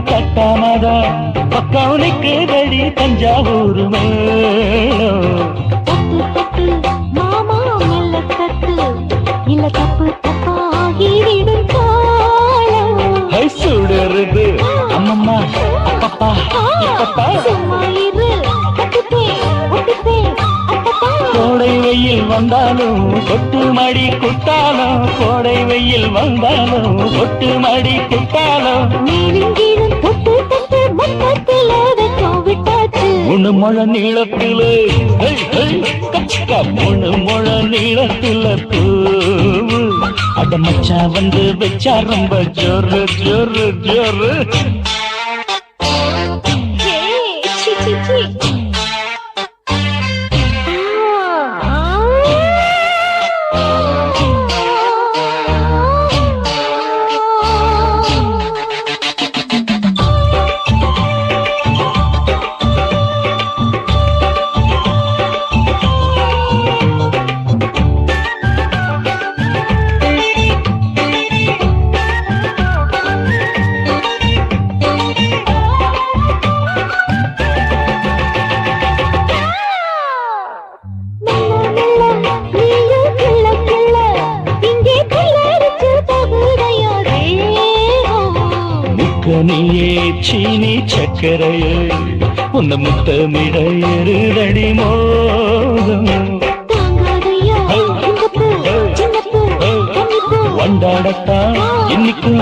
S1: கட்டாமதா பக்கம் நிற்குதடி தஞ்சாவூர் மேளம்
S4: தட்டு மாமா மெல்ல தட்டு இல்ல தப்பு தப்பாகிவிடும் காலம்
S1: சுடருது அம்மம்மா அப்பப்பா இப்பப்பா
S4: சும்மா இரு கட்டுப்பே ஒட்டுப்பே அப்பப்பா
S1: கோடை வெயில் வந்தாலும் கொட்டு மடி குத்தாலும் கோடை வெயில் வந்தாலும் கொட்டு மடி குத்தாலும்
S4: நீரிங்கீழும் தொட்டு தொட்டு மொத்தத்தில வெக்கம் விட்டாச்சு
S1: 3 முழ நீளத்தில கச்சிக்கா 3 முழ நீளத்தில பூவு அட மச்சா வந்து வச்சா ரொம்ப ஜோரு ஜோரு ஜோரு
S4: சி சி சி
S1: நீயே சீனி சக்கரையே உன்ன முத்தமிட எருதடி மோகம்
S4: தாங்காதையா இந்த பூ சின்ன பூ கன்னிப்பூ
S1: வண்டாடத்தான் என்னைக்கும்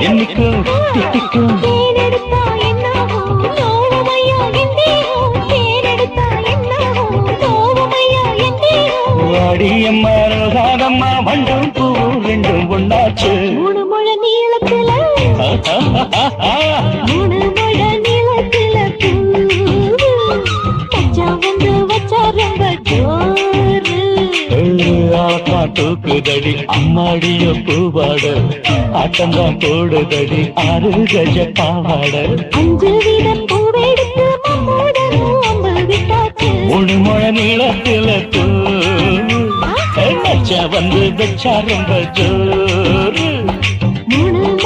S1: என்னைக்கும் திட்டிக்கும்
S4: தேனெடுத்தா என்னாகும் நோவுமையா எந்தேகும் தேனெடுத்தா என்னாகும் நோவுமையா எந்தேகும்
S1: வாடியம்மா ரோசாதம்மா வண்டும் பூ ரெண்டும் ஒண்ணாச்சு
S4: 3 முழ நீளத்தில 3 முழ நீளத்தில பூவு மச்சான் வந்து வச்சா ரொம்ப ஜோரு
S1: ஆளக்கா தூக்குதடி அம்மாடியோ பூவாட ஆட்டம்தான் போடுதடி 6 கஜ பாவாட
S4: 5 வித பூவெடுத்து மம்மூடனும் அம்பு விட்டாச்சு
S1: 3 முழ நீளத்தில மச்சா வந்து வச்சா ரொம்ப ஜோரு
S4: 3